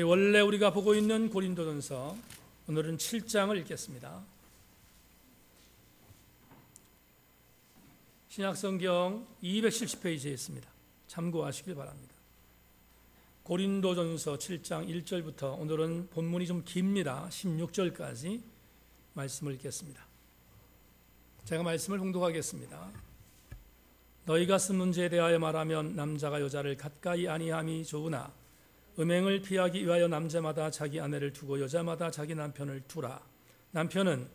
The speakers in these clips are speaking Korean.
원래 우리가 보고 있는 고린도전서, 오늘은 7장을 읽겠습니다. 신약성경 270페이지에 있습니다. 참고하시길 바랍니다. 고린도전서 7장 1절부터 오늘은 본문이 좀 깁니다. 16절까지 말씀을 읽겠습니다. 제가 말씀을 봉독하겠습니다. 너희가 쓴 문제에 대하여 말하면 남자가 여자를 가까이 아니함이 좋으나 음행을 피하기 위하여 남자마다 자기 아내를 두고 여자마다 자기 남편을 두라. 남편은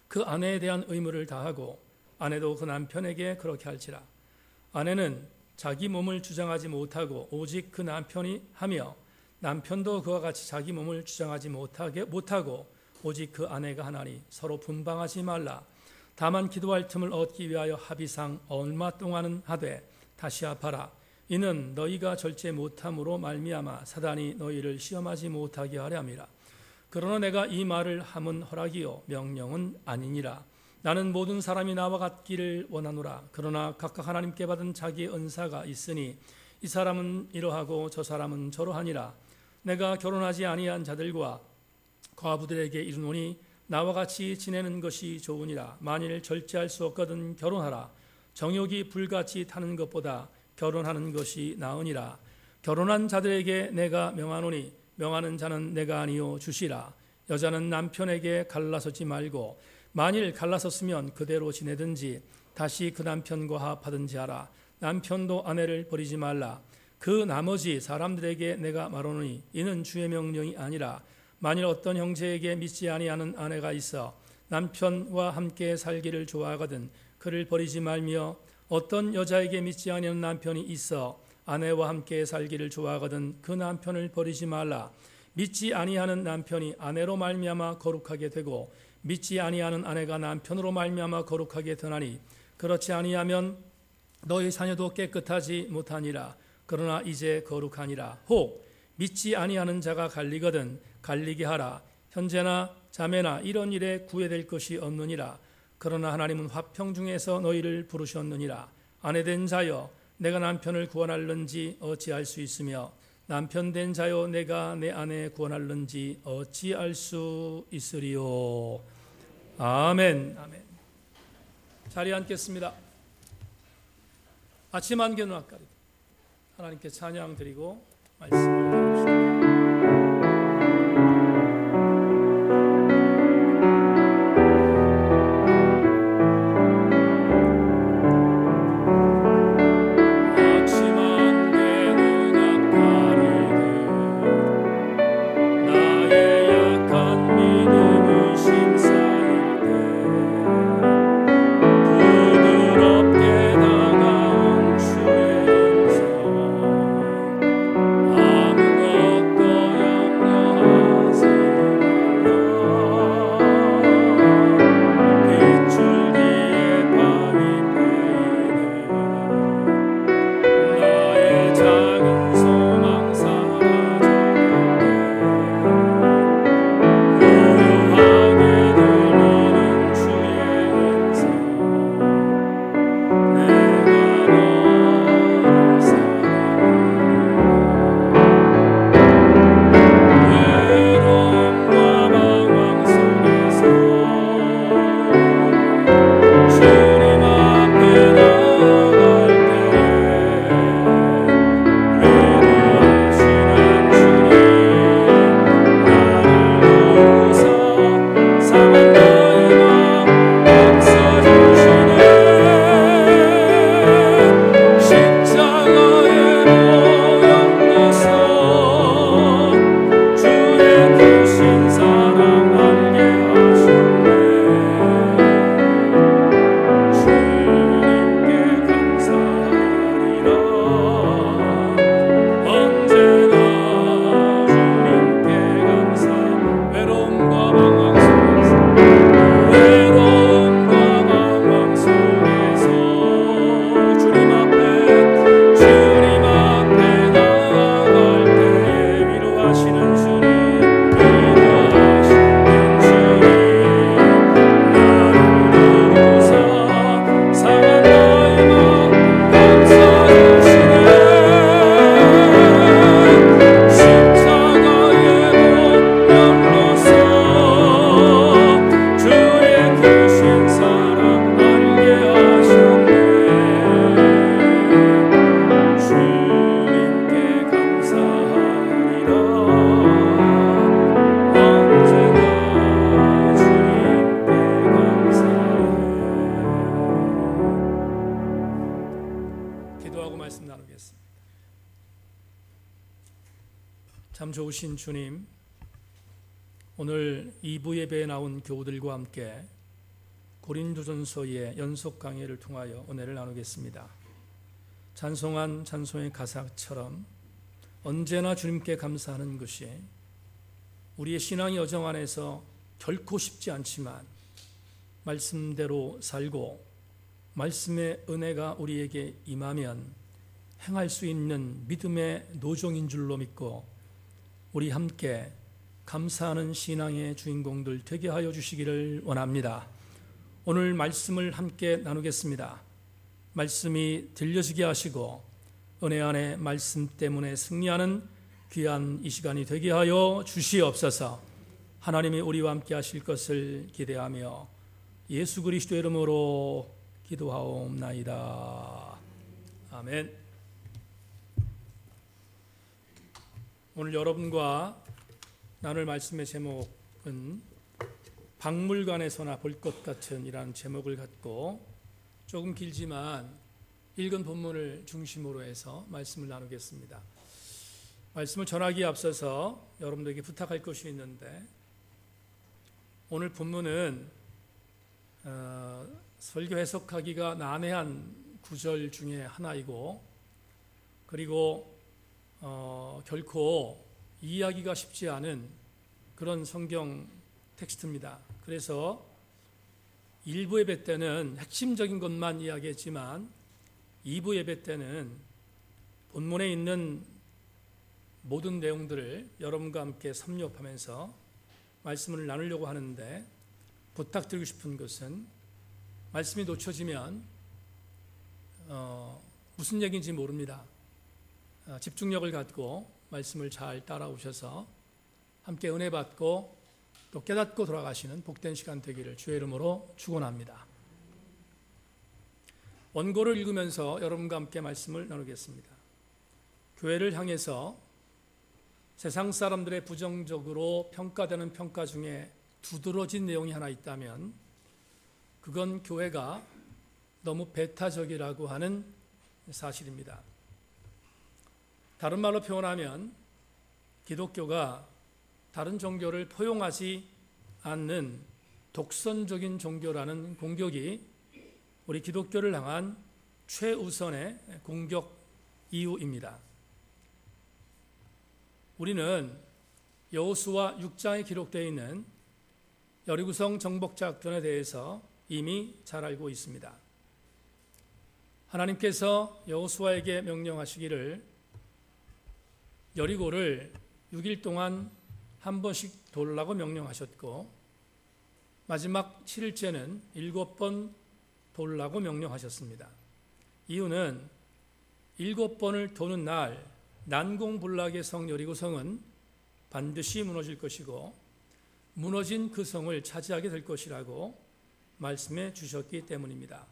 그 아내에 대한 의무를 다하고 아내도 그 남편에게 그렇게 할지라. 아내는 자기 몸을 주장하지 못하고 오직 그 남편이 하며 남편도 그와 같이 자기 몸을 주장하지 못하고 오직 그 아내가 하나니 서로 분방하지 말라. 다만 기도할 틈을 얻기 위하여 합의상 얼마 동안은 하되 다시 합하라. 이는 너희가 절제 못함으로 말미암아 사단이 너희를 시험하지 못하게 하려 함이라. 그러나 내가 이 말을 함은 허락이요 명령은 아니니라. 나는 모든 사람이 나와 같기를 원하노라. 그러나 각각 하나님께 받은 자기의 은사가 있으니 이 사람은 이러하고 저 사람은 저러하니라. 내가 결혼하지 아니한 자들과 과부들에게 이르노니 나와 같이 지내는 것이 좋으니라. 만일 절제할 수 없거든 결혼하라. 정욕이 불같이 타는 것보다 결혼하는 것이 나으니라. 결혼한 자들에게 내가 명하노니 명하는 자는 내가 아니요 주시라. 여자는 남편에게 갈라서지 말고 만일 갈라섰으면 그대로 지내든지 다시 그 남편과 합하든지 하라. 남편도 아내를 버리지 말라. 그 나머지 사람들에게 내가 말하노니 이는 주의 명령이 아니라 만일 어떤 형제에게 믿지 아니하는 아내가 있어 남편과 함께 살기를 좋아하거든 그를 버리지 말며 어떤 여자에게 믿지 아니하는 남편이 있어 아내와 함께 살기를 좋아하거든 그 남편을 버리지 말라. 믿지 아니하는 남편이 아내로 말미암아 거룩하게 되고 믿지 아니하는 아내가 남편으로 말미암아 거룩하게 되나니 그렇지 아니하면 너희 자녀도 깨끗하지 못하니라. 그러나 이제 거룩하니라. 혹 믿지 아니하는 자가 갈리거든 갈리게 하라. 형제나 자매나 이런 일에 구애될 것이 없느니라. 그러나 하나님은 화평 중에서 너희를 부르셨느니라. 아내된 자여 내가 남편을 구원할는지 어찌할 수 있으며 남편된 자여 내가 내 아내 구원할는지 어찌할 수 있으리요. 아멘. 아멘. 자리에 앉겠습니다. 아침 안개는 아까리 하나님께 찬양 드리고 말씀을 나눕시다. 아무것 참 좋으신 주님, 오늘 2부 예배에 나온 교우들과 함께 고린도전서의 연속 강의를 통하여 은혜를 나누겠습니다. 찬송한 찬송의 가사처럼 언제나 주님께 감사하는 것이 우리의 신앙의 여정 안에서 결코 쉽지 않지만 말씀대로 살고 말씀의 은혜가 우리에게 임하면 행할 수 있는 믿음의 노종인 줄로 믿고 우리 함께 감사하는 신앙의 주인공들 되게 하여 주시기를 원합니다. 오늘 말씀을 함께 나누겠습니다. 말씀이 들려지게 하시고 은혜 안에 말씀 때문에 승리하는 귀한 이 시간이 되게 하여 주시옵소서. 하나님이 우리와 함께 하실 것을 기대하며 예수 그리스도의 이름으로 기도하옵나이다. 아멘. 오늘 여러분과 나눌 말씀의 제목은 박물관에서나 볼 것 같은 이라는 제목을 갖고 조금 길지만 읽은 본문을 중심으로 해서 말씀을 나누겠습니다. 말씀을 전하기에 앞서서 여러분들에게 부탁할 것이 있는데, 오늘 본문은 설교 해석하기가 난해한 구절 중에 하나이고, 그리고 결코 이해하기가 쉽지 않은 그런 성경 텍스트입니다. 그래서 일부 예배 때는 핵심적인 것만 이야기했지만 2부 예배 때는 본문에 있는 모든 내용들을 여러분과 함께 섭렵하면서 말씀을 나누려고 하는데, 부탁드리고 싶은 것은 말씀이 놓쳐지면 무슨 얘기인지 모릅니다. 집중력을 갖고 말씀을 잘 따라오셔서 함께 은혜 받고 또 깨닫고 돌아가시는 복된 시간 되기를 주의 이름으로 축원합니다. 원고를 읽으면서 여러분과 함께 말씀을 나누겠습니다. 교회를 향해서 세상 사람들의 부정적으로 평가되는 평가 중에 두드러진 내용이 하나 있다면 그건 교회가 너무 배타적이라고 하는 사실입니다. 다른 말로 표현하면 기독교가 다른 종교를 포용하지 않는 독선적인 종교라는 공격이 우리 기독교를 향한 최우선의 공격 이유입니다. 우리는 여호수아 6장에 기록되어 있는 여리고성 정복 작전에 대해서 이미 잘 알고 있습니다. 하나님께서 여호수아에게 명령하시기를 여리고를 6일 동안 한 번씩 돌라고 명령하셨고, 마지막 7일째는 7번 돌라고 명령하셨습니다. 이유는 7번을 도는 날 난공불락의 성 여리고성은 반드시 무너질 것이고 무너진 그 성을 차지하게 될 것이라고 말씀해 주셨기 때문입니다.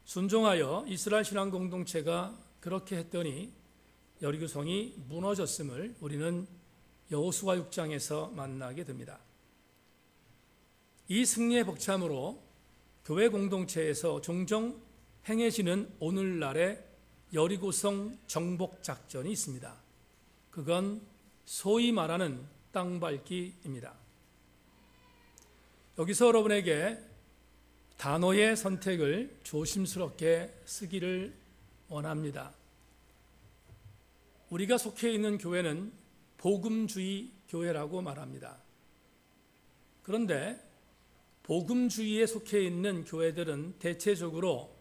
순종하여 이스라엘 신앙 공동체가 그렇게 했더니 여리고성이 무너졌음을 우리는 여호수아 6장에서 만나게 됩니다. 이 승리의 복참으로 교회 공동체에서 종종 행해지는 오늘날의 여리고성 정복 작전이 있습니다. 그건 소위 말하는 땅밟기입니다. 여기서 여러분에게 단어의 선택을 조심스럽게 쓰기를 원합니다. 우리가 속해 있는 교회는 복음주의 교회라고 말합니다. 그런데 복음주의에 속해 있는 교회들은 대체적으로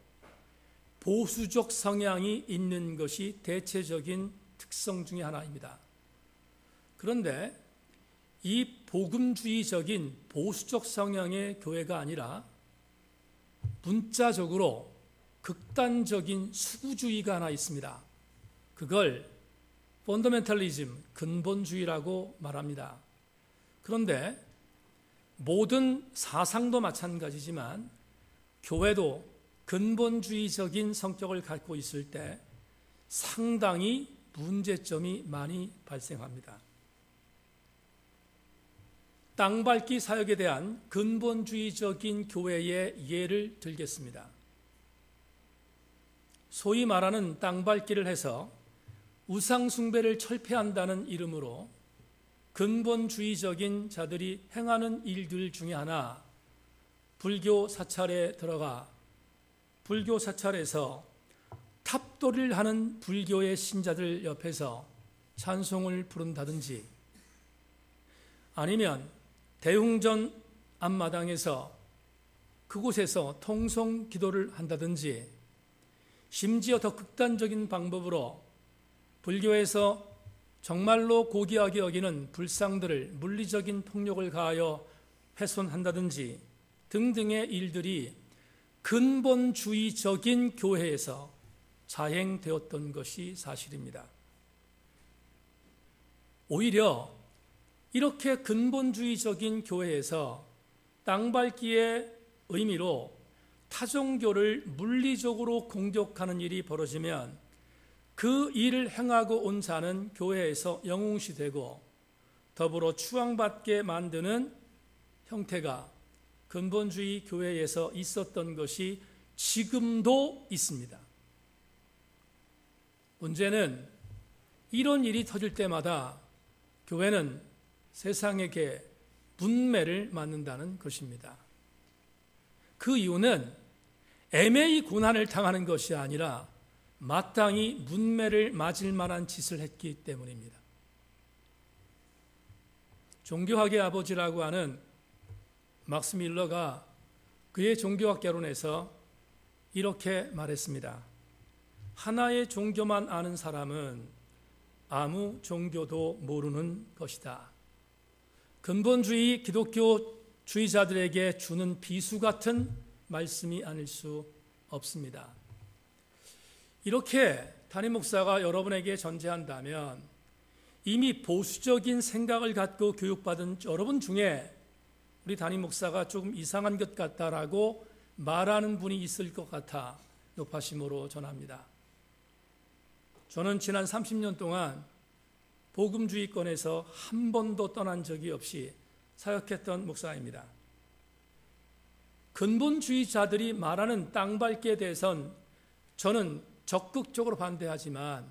보수적 성향이 있는 것이 대체적인 특성 중에 하나입니다. 그런데 이 복음주의적인 보수적 성향의 교회가 아니라 문자적으로 극단적인 수구주의가 하나 있습니다. 그걸 펀더멘탈리즘, 근본주의라고 말합니다. 그런데 모든 사상도 마찬가지지만 교회도 근본주의적인 성격을 갖고 있을 때 상당히 문제점이 많이 발생합니다. 땅밟기 사역에 대한 근본주의적인 교회의 예를 들겠습니다. 소위 말하는 땅밟기를 해서 우상숭배를 철폐한다는 이름으로 근본주의적인 자들이 행하는 일들 중에 하나, 불교 사찰에 들어가 불교 사찰에서 탑도를 하는 불교의 신자들 옆에서 찬송을 부른다든지, 아니면 대웅전 앞마당에서 그곳에서 통성 기도를 한다든지, 심지어 더 극단적인 방법으로 불교에서 정말로 고귀하게 여기는 불상들을 물리적인 폭력을 가하여 훼손한다든지 등등의 일들이 근본주의적인 교회에서 자행되었던 것이 사실입니다. 오히려 이렇게 근본주의적인 교회에서 땅밟기의 의미로 타종교를 물리적으로 공격하는 일이 벌어지면 그 일을 행하고 온 자는 교회에서 영웅시되고 더불어 추앙받게 만드는 형태가 근본주의 교회에서 있었던 것이 지금도 있습니다. 문제는 이런 일이 터질 때마다 교회는 세상에게 문매를 맞는다는 것입니다. 그 이유는 애매히 고난을 당하는 것이 아니라 마땅히 문매를 맞을 만한 짓을 했기 때문입니다. 종교학의 아버지라고 하는 막스 밀러가 그의 종교학 개론에서 이렇게 말했습니다. 하나의 종교만 아는 사람은 아무 종교도 모르는 것이다. 근본주의 기독교주의자들에게 주는 비수 같은 말씀이 아닐 수 없습니다. 이렇게 담임 목사가 여러분에게 전제한다면 이미 보수적인 생각을 갖고 교육받은 여러분 중에 우리 담임 목사가 조금 이상한 것 같다라고 말하는 분이 있을 것 같아 높아심으로 전합니다. 저는 지난 30년 동안 복음주의권에서 한 번도 떠난 적이 없이 사역했던 목사입니다. 근본주의자들이 말하는 땅밟기에 대해선 저는 적극적으로 반대하지만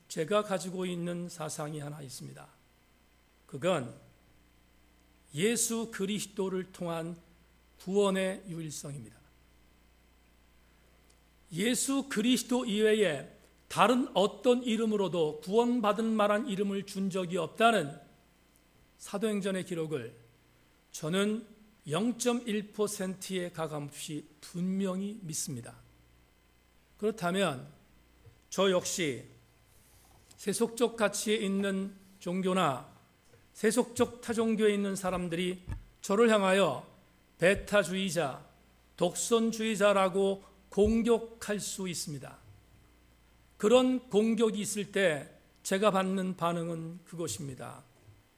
제가 가지고 있는 사상이 하나 있습니다. 그건 예수 그리스도를 통한 구원의 유일성입니다. 예수 그리스도 이외에 다른 어떤 이름으로도 구원받은 만한 이름을 준 적이 없다는 사도행전의 기록을 저는 0.1%에 가감없이 분명히 믿습니다. 그렇다면 저 역시 세속적 가치에 있는 종교나 세속적 타종교에 있는 사람들이 저를 향하여 배타주의자, 독선주의자라고 공격할 수 있습니다. 그런 공격이 있을 때 제가 받는 반응은 그것입니다.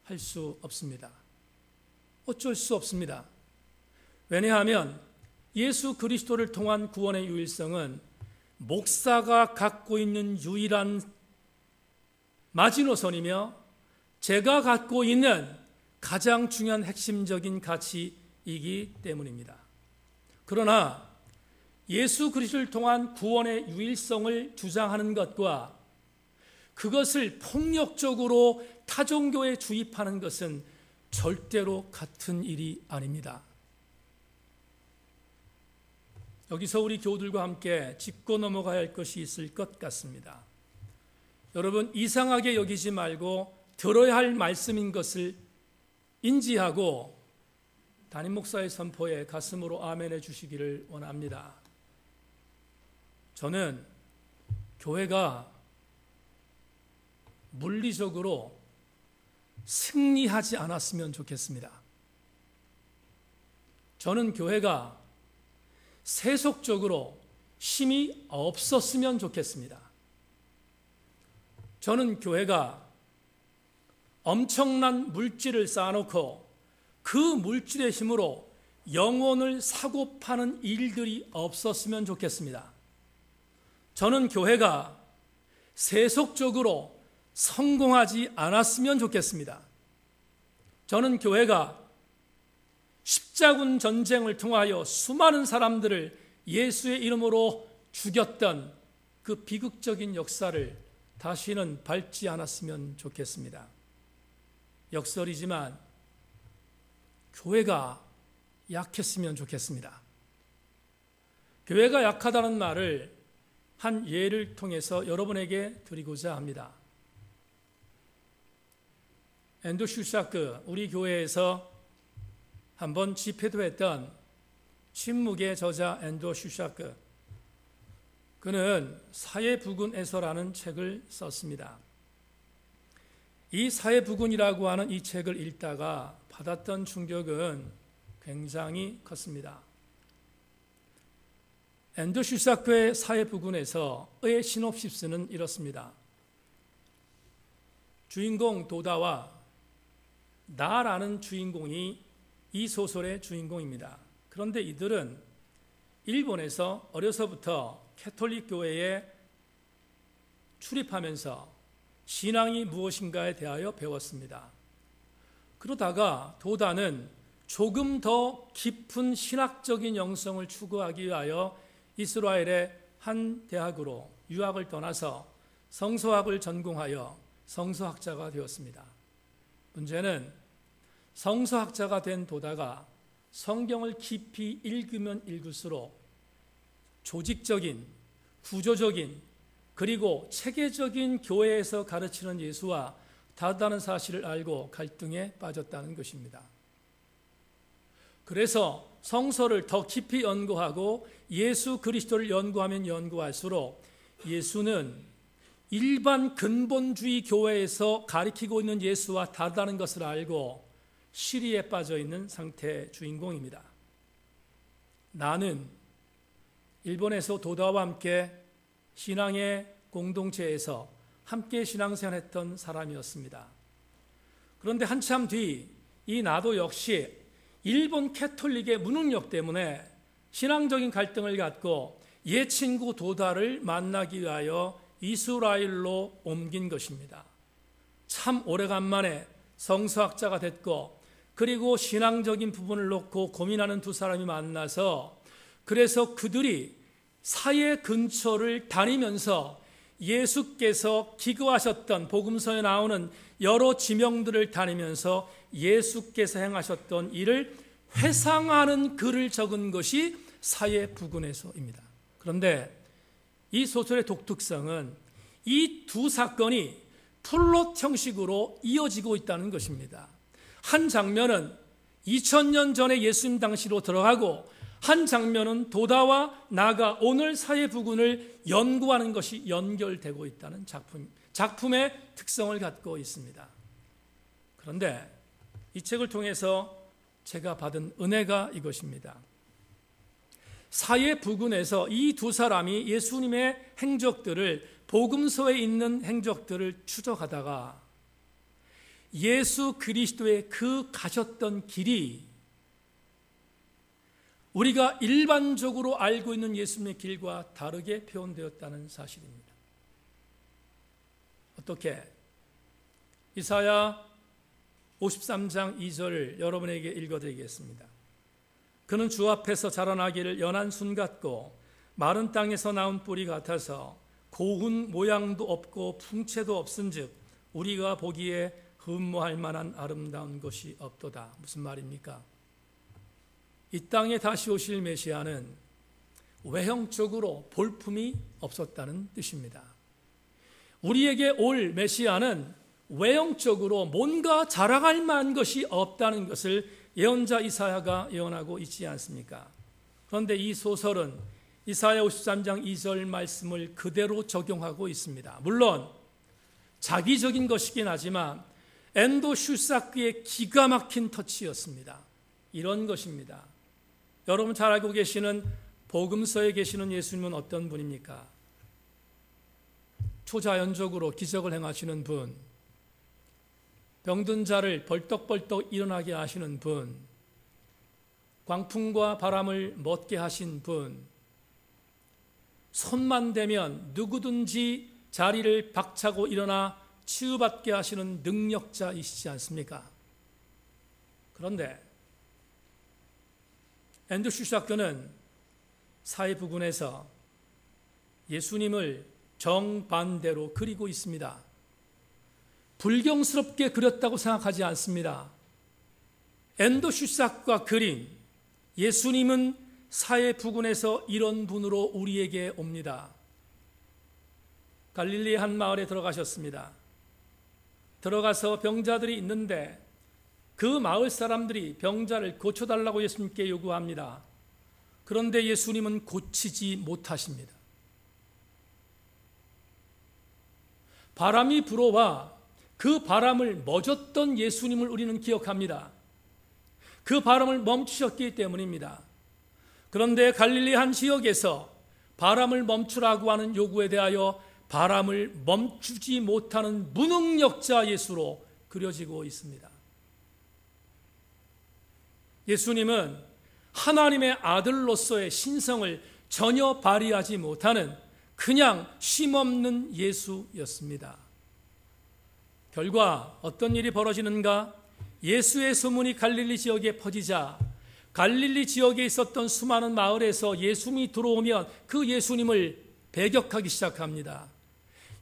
할 수 없습니다. 어쩔 수 없습니다. 왜냐하면 예수 그리스도를 통한 구원의 유일성은 목사가 갖고 있는 유일한 마지노선이며 제가 갖고 있는 가장 중요한 핵심적인 가치이기 때문입니다. 그러나 예수 그리스도를 통한 구원의 유일성을 주장하는 것과 그것을 폭력적으로 타종교에 주입하는 것은 절대로 같은 일이 아닙니다. 여기서 우리 교우들과 함께 짚고 넘어가야 할 것이 있을 것 같습니다. 여러분, 이상하게 여기지 말고 들어야 할 말씀인 것을 인지하고 담임 목사의 선포에 가슴으로 아멘해 주시기를 원합니다. 저는 교회가 물리적으로 승리하지 않았으면 좋겠습니다. 저는 교회가 세속적으로 힘이 없었으면 좋겠습니다. 저는 교회가 엄청난 물질을 쌓아놓고 그 물질의 힘으로 영혼을 사고 파는 일들이 없었으면 좋겠습니다. 저는 교회가 세속적으로 성공하지 않았으면 좋겠습니다. 저는 교회가 십자군 전쟁을 통하여 수많은 사람들을 예수의 이름으로 죽였던 그 비극적인 역사를 다시는 밟지 않았으면 좋겠습니다. 역설이지만 교회가 약했으면 좋겠습니다. 교회가 약하다는 말을 한 예를 통해서 여러분에게 드리고자 합니다. 앤드류 슈사크, 우리 교회에서 한번 집회도 했던 침묵의 저자 앤드류 슈사크, 그는 사회부군에서라는 책을 썼습니다. 이 사회부군이라고 하는 이 책을 읽다가 받았던 충격은 굉장히 컸습니다. 앤드류 슈사크의 사회부군에서의 시놉시스는 이렇습니다. 주인공 도다와 나라는 주인공이 이 소설의 주인공입니다. 그런데 이들은 일본에서 어려서부터 캐톨릭 교회에 출입하면서 신앙이 무엇인가에 대하여 배웠습니다. 그러다가 도다는 조금 더 깊은 신학적인 영성을 추구하기 위하여 이스라엘의 한 대학으로 유학을 떠나서 성서학을 전공하여 성서학자가 되었습니다. 문제는 성서학자가 된 도다가 성경을 깊이 읽으면 읽을수록 조직적인, 구조적인, 그리고 체계적인 교회에서 가르치는 예수와 다르다는 사실을 알고 갈등에 빠졌다는 것입니다. 그래서 성서를 더 깊이 연구하고 예수 그리스도를 연구하면 연구할수록 예수는 일반 근본주의 교회에서 가리키고 있는 예수와 다르다는 것을 알고 시리에 빠져 있는 상태의 주인공입니다. 나는 일본에서 도다와 함께 신앙의 공동체에서 함께 신앙생활했던 사람이었습니다. 그런데 한참 뒤 이 나도 역시 일본 캐톨릭의 무능력 때문에 신앙적인 갈등을 갖고 옛 친구 도다를 만나기 위하여 이스라엘로 옮긴 것입니다. 참 오래간만에 성서학자가 됐고 그리고 신앙적인 부분을 놓고 고민하는 두 사람이 만나서 그래서 그들이 사회 근처를 다니면서 예수께서 기거하셨던 복음서에 나오는 여러 지명들을 다니면서 예수께서 행하셨던 일을 회상하는 글을 적은 것이 사회부군에서입니다. 그런데 이 소설의 독특성은 이 두 사건이 플롯 형식으로 이어지고 있다는 것입니다. 한 장면은 2000년 전에 예수님 당시로 들어가고 한 장면은 도다와 나가 오늘 사회부군을 연구하는 것이 연결되고 있다는 작품의 특성을 갖고 있습니다. 그런데 이 책을 통해서 제가 받은 은혜가 이것입니다. 사회부군에서 이 두 사람이 예수님의 행적들을 복음서에 있는 행적들을 추적하다가 예수 그리스도의 그 가셨던 길이 우리가 일반적으로 알고 있는 예수님의 길과 다르게 표현되었다는 사실입니다. 어떻게? 이사야 53장 2절을 여러분에게 읽어드리겠습니다. 그는 주 앞에서 자라나기를 연한 순 같고 마른 땅에서 나온 뿌리 같아서 고운 모양도 없고 풍채도 없은즉 우리가 보기에 흠모할 만한 아름다운 것이 없도다. 무슨 말입니까? 이 땅에 다시 오실 메시아는 외형적으로 볼품이 없었다는 뜻입니다. 우리에게 올 메시아는 외형적으로 뭔가 자랑할 만한 것이 없다는 것을 예언자 이사야가 예언하고 있지 않습니까? 그런데 이 소설은 이사야 53장 2절 말씀을 그대로 적용하고 있습니다. 물론 자기적인 것이긴 하지만 앤드류 슈사크의 기가 막힌 터치였습니다. 이런 것입니다. 여러분 잘 알고 계시는 복음서에 계시는 예수님은 어떤 분입니까? 초자연적으로 기적을 행하시는 분, 병든 자를 벌떡벌떡 일어나게 하시는 분, 광풍과 바람을 멎게 하신 분, 손만 대면 누구든지 자리를 박차고 일어나 치유받게 하시는 능력자이시지 않습니까? 그런데 앤드류 슈사크는 사회부군에서 예수님을 정반대로 그리고 있습니다. 불경스럽게 그렸다고 생각하지 않습니다. 엔도 슈삭과 그린 예수님은 사해 부근에서 이런 분으로 우리에게 옵니다. 갈릴리 한 마을에 들어가셨습니다. 들어가서 병자들이 있는데 그 마을 사람들이 병자를 고쳐달라고 예수님께 요구합니다. 그런데 예수님은 고치지 못하십니다. 바람이 불어와 그 바람을 멎었던 예수님을 우리는 기억합니다. 그 바람을 멈추셨기 때문입니다. 그런데 갈릴리 한 지역에서 바람을 멈추라고 하는 요구에 대하여 바람을 멈추지 못하는 무능력자 예수로 그려지고 있습니다. 예수님은 하나님의 아들로서의 신성을 전혀 발휘하지 못하는 그냥 쉼없는 예수였습니다. 결과 어떤 일이 벌어지는가? 예수의 소문이 갈릴리 지역에 퍼지자 갈릴리 지역에 있었던 수많은 마을에서 예수님이 들어오면 그 예수님을 배격하기 시작합니다.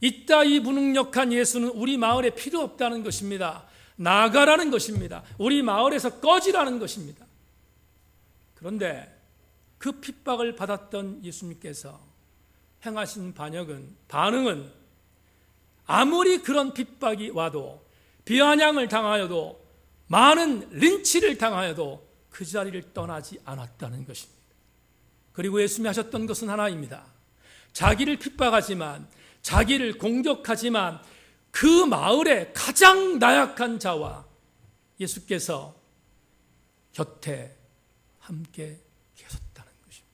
이따위 무능력한 예수는 우리 마을에 필요 없다는 것입니다. 나가라는 것입니다. 우리 마을에서 꺼지라는 것입니다. 그런데 그 핍박을 받았던 예수님께서 행하신 반응은 아무리 그런 핍박이 와도 비아냥을 당하여도 많은 린치를 당하여도 그 자리를 떠나지 않았다는 것입니다. 그리고 예수님이 하셨던 것은 하나입니다. 자기를 핍박하지만 자기를 공격하지만 그 마을의 가장 나약한 자와 예수께서 곁에 함께 계셨다는 것입니다.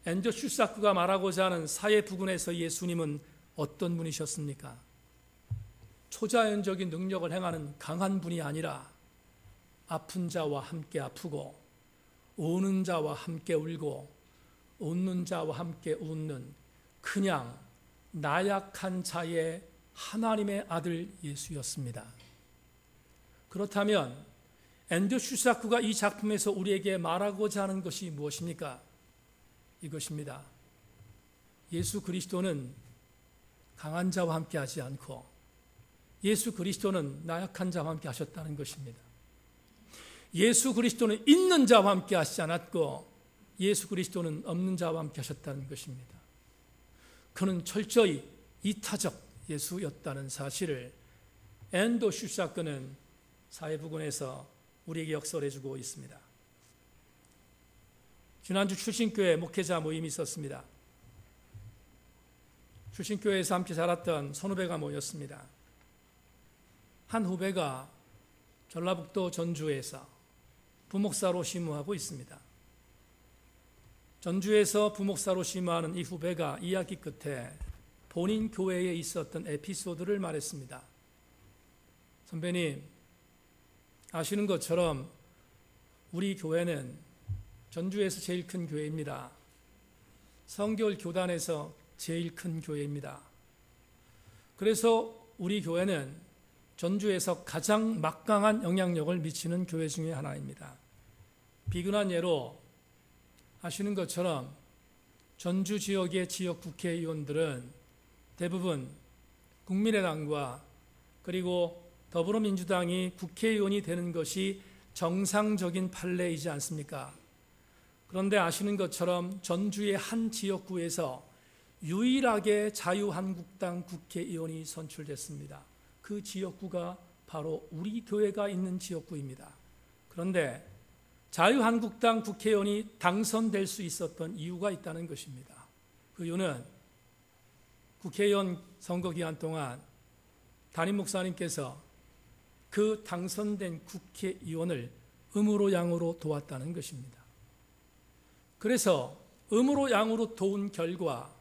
엔저 슈사크가 말하고자 하는 사해 부근에서 예수님은 어떤 분이셨습니까? 초자연적인 능력을 행하는 강한 분이 아니라 아픈 자와 함께 아프고 우는 자와 함께 울고 웃는 자와 함께 웃는 그냥 나약한 자의 하나님의 아들 예수였습니다. 그렇다면 앤드류 슈사크가 이 작품에서 우리에게 말하고자 하는 것이 무엇입니까? 이것입니다. 예수 그리스도는 강한 자와 함께 하지 않고 예수 그리스도는 나약한 자와 함께 하셨다는 것입니다. 예수 그리스도는 있는 자와 함께 하시지 않았고 예수 그리스도는 없는 자와 함께 하셨다는 것입니다. 그는 철저히 이타적 예수였다는 사실을 앤도 슈사크는 사회부근에서 우리에게 역설해 주고 있습니다. 지난주 출신교회 목회자 모임이 있었습니다. 출신교회에서 함께 자랐던 선후배가 모였습니다. 한 후배가 전라북도 전주에서 부목사로 심우하고 있습니다. 전주에서 부목사로 심우하는 이 후배가 이야기 끝에 본인 교회에 있었던 에피소드를 말했습니다. 선배님, 아시는 것처럼 우리 교회는 전주에서 제일 큰 교회입니다. 성결 교단에서 제일 큰 교회입니다. 그래서 우리 교회는 전주에서 가장 막강한 영향력을 미치는 교회 중에 하나입니다. 비근한 예로 아시는 것처럼 전주 지역의 지역 국회의원들은 대부분 국민의당과 그리고 더불어민주당이 국회의원이 되는 것이 정상적인 판례이지 않습니까? 그런데 아시는 것처럼 전주의 한 지역구에서 유일하게 자유한국당 국회의원이 선출됐습니다. 그 지역구가 바로 우리 교회가 있는 지역구입니다. 그런데 자유한국당 국회의원이 당선될 수 있었던 이유가 있다는 것입니다. 그 이유는 국회의원 선거 기간 동안 담임 목사님께서 그 당선된 국회의원을 음으로 양으로 도왔다는 것입니다. 그래서 음으로 양으로 도운 결과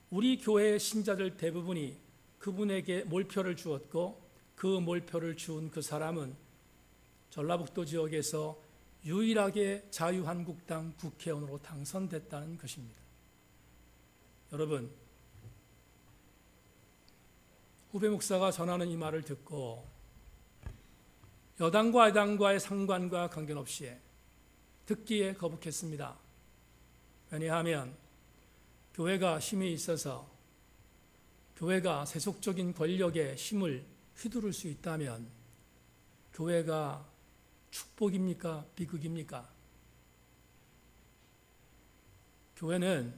우리 교회의 신자들 대부분이 그분에게 몰표를 주었고 그 몰표를 주은 그 사람은 전라북도 지역에서 유일하게 자유한국당 국회의원으로 당선됐다는 것입니다. 여러분, 후배 목사가 전하는 이 말을 듣고 여당과 야당과의 상관과 관계없이 듣기에 거북했습니다. 왜냐하면 교회가 힘이 있어서 교회가 세속적인 권력의 힘을 휘두를 수 있다면 교회가 축복입니까? 비극입니까? 교회는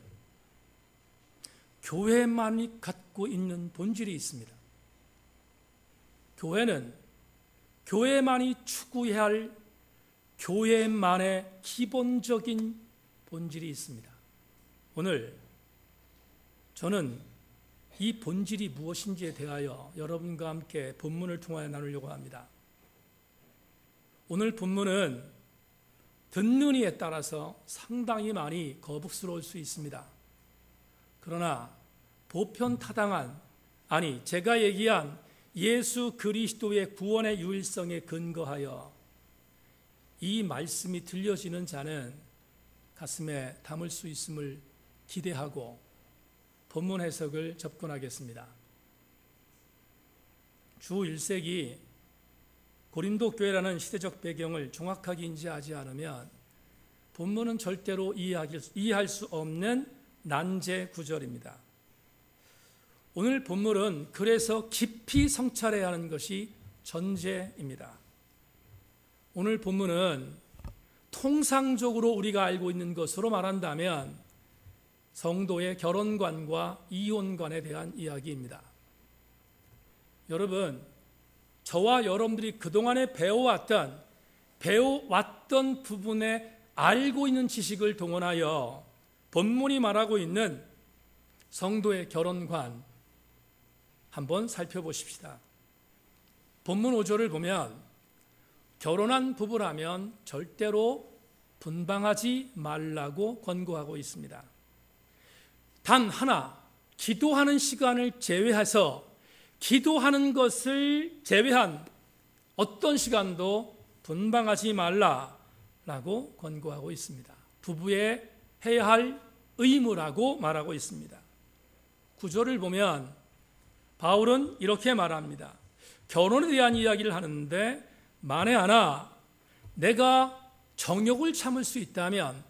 교회만이 갖고 있는 본질이 있습니다. 교회는 교회만이 추구해야 할 교회만의 기본적인 본질이 있습니다. 오늘 저는 이 본질이 무엇인지에 대하여 여러분과 함께 본문을 통하여 나누려고 합니다. 오늘 본문은 듣는 이에 따라서 상당히 많이 거북스러울 수 있습니다. 그러나 보편타당한, 아니 제가 얘기한 예수 그리스도의 구원의 유일성에 근거하여 이 말씀이 들려지는 자는 가슴에 담을 수 있음을 기대하고 본문 해석을 접근하겠습니다. 주 1세기 고린도 교회라는 시대적 배경을 정확하게 인지하지 않으면 본문은 절대로 이해할 수 없는 난제 구절입니다. 오늘 본문은 그래서 깊이 성찰해야 하는 것이 전제입니다. 오늘 본문은 통상적으로 우리가 알고 있는 것으로 말한다면 성도의 결혼관과 이혼관에 대한 이야기입니다. 여러분, 저와 여러분들이 그동안에 배워왔던 부분에 알고 있는 지식을 동원하여 본문이 말하고 있는 성도의 결혼관 한번 살펴보십시다. 본문 5절을 보면 결혼한 부부라면 절대로 분방하지 말라고 권고하고 있습니다. 단 하나, 기도하는 시간을 제외해서 기도하는 것을 제외한 어떤 시간도 분방하지 말라라고 권고하고 있습니다. 부부의 해야 할 의무라고 말하고 있습니다. 9절을 보면 바울은 이렇게 말합니다. 결혼에 대한 이야기를 하는데 만에 하나 내가 정욕을 참을 수 있다면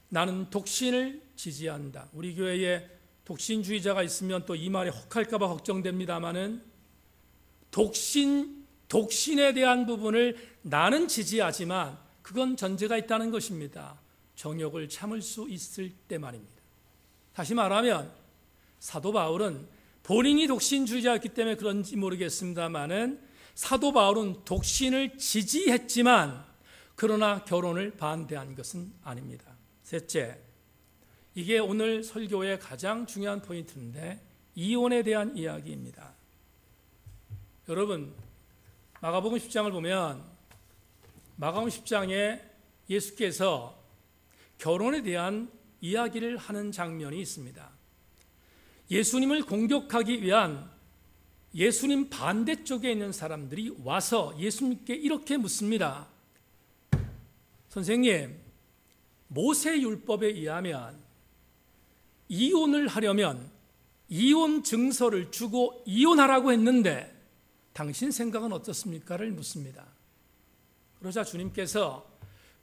나는 독신을 지지한다. 우리 교회에 독신주의자가 있으면 또 이 말에 혹할까 봐 걱정됩니다마는 독신에 대한 부분을 나는 지지하지만 그건 전제가 있다는 것입니다. 정욕을 참을 수 있을 때만입니다. 다시 말하면 사도 바울은 본인이 독신주의자였기 때문에 그런지 모르겠습니다마는 사도 바울은 독신을 지지했지만 그러나 결혼을 반대한 것은 아닙니다. 셋째, 이게 오늘 설교의 가장 중요한 포인트인데 이혼에 대한 이야기입니다. 여러분, 마가복음 10장을 보면 마가복음 10장에 예수께서 결혼에 대한 이야기를 하는 장면이 있습니다. 예수님을 공격하기 위한 예수님 반대쪽에 있는 사람들이 와서 예수님께 이렇게 묻습니다. 선생님, 모세율법에 의하면 이혼을 하려면 이혼 증서를 주고 이혼하라고 했는데 당신 생각은 어떻습니까?를 묻습니다. 그러자 주님께서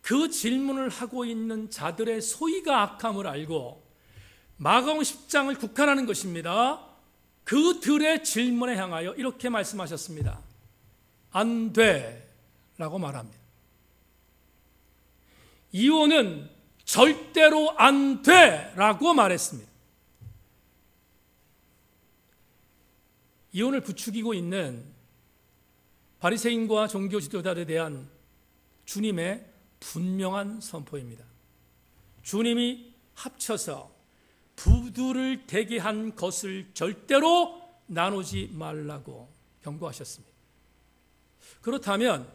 그 질문을 하고 있는 자들의 소위가 악함을 알고 마가복음 10장을 국한하는 것입니다. 그들의 질문에 향하여 이렇게 말씀하셨습니다. 안 돼 라고 말합니다. 이혼은 절대로 안 돼 라고 말했습니다. 이혼을 부추기고 있는 바리새인과 종교 지도자들에 대한 주님의 분명한 선포입니다. 주님이 합쳐서 부부를 되게 한 것을 절대로 나누지 말라고 경고하셨습니다. 그렇다면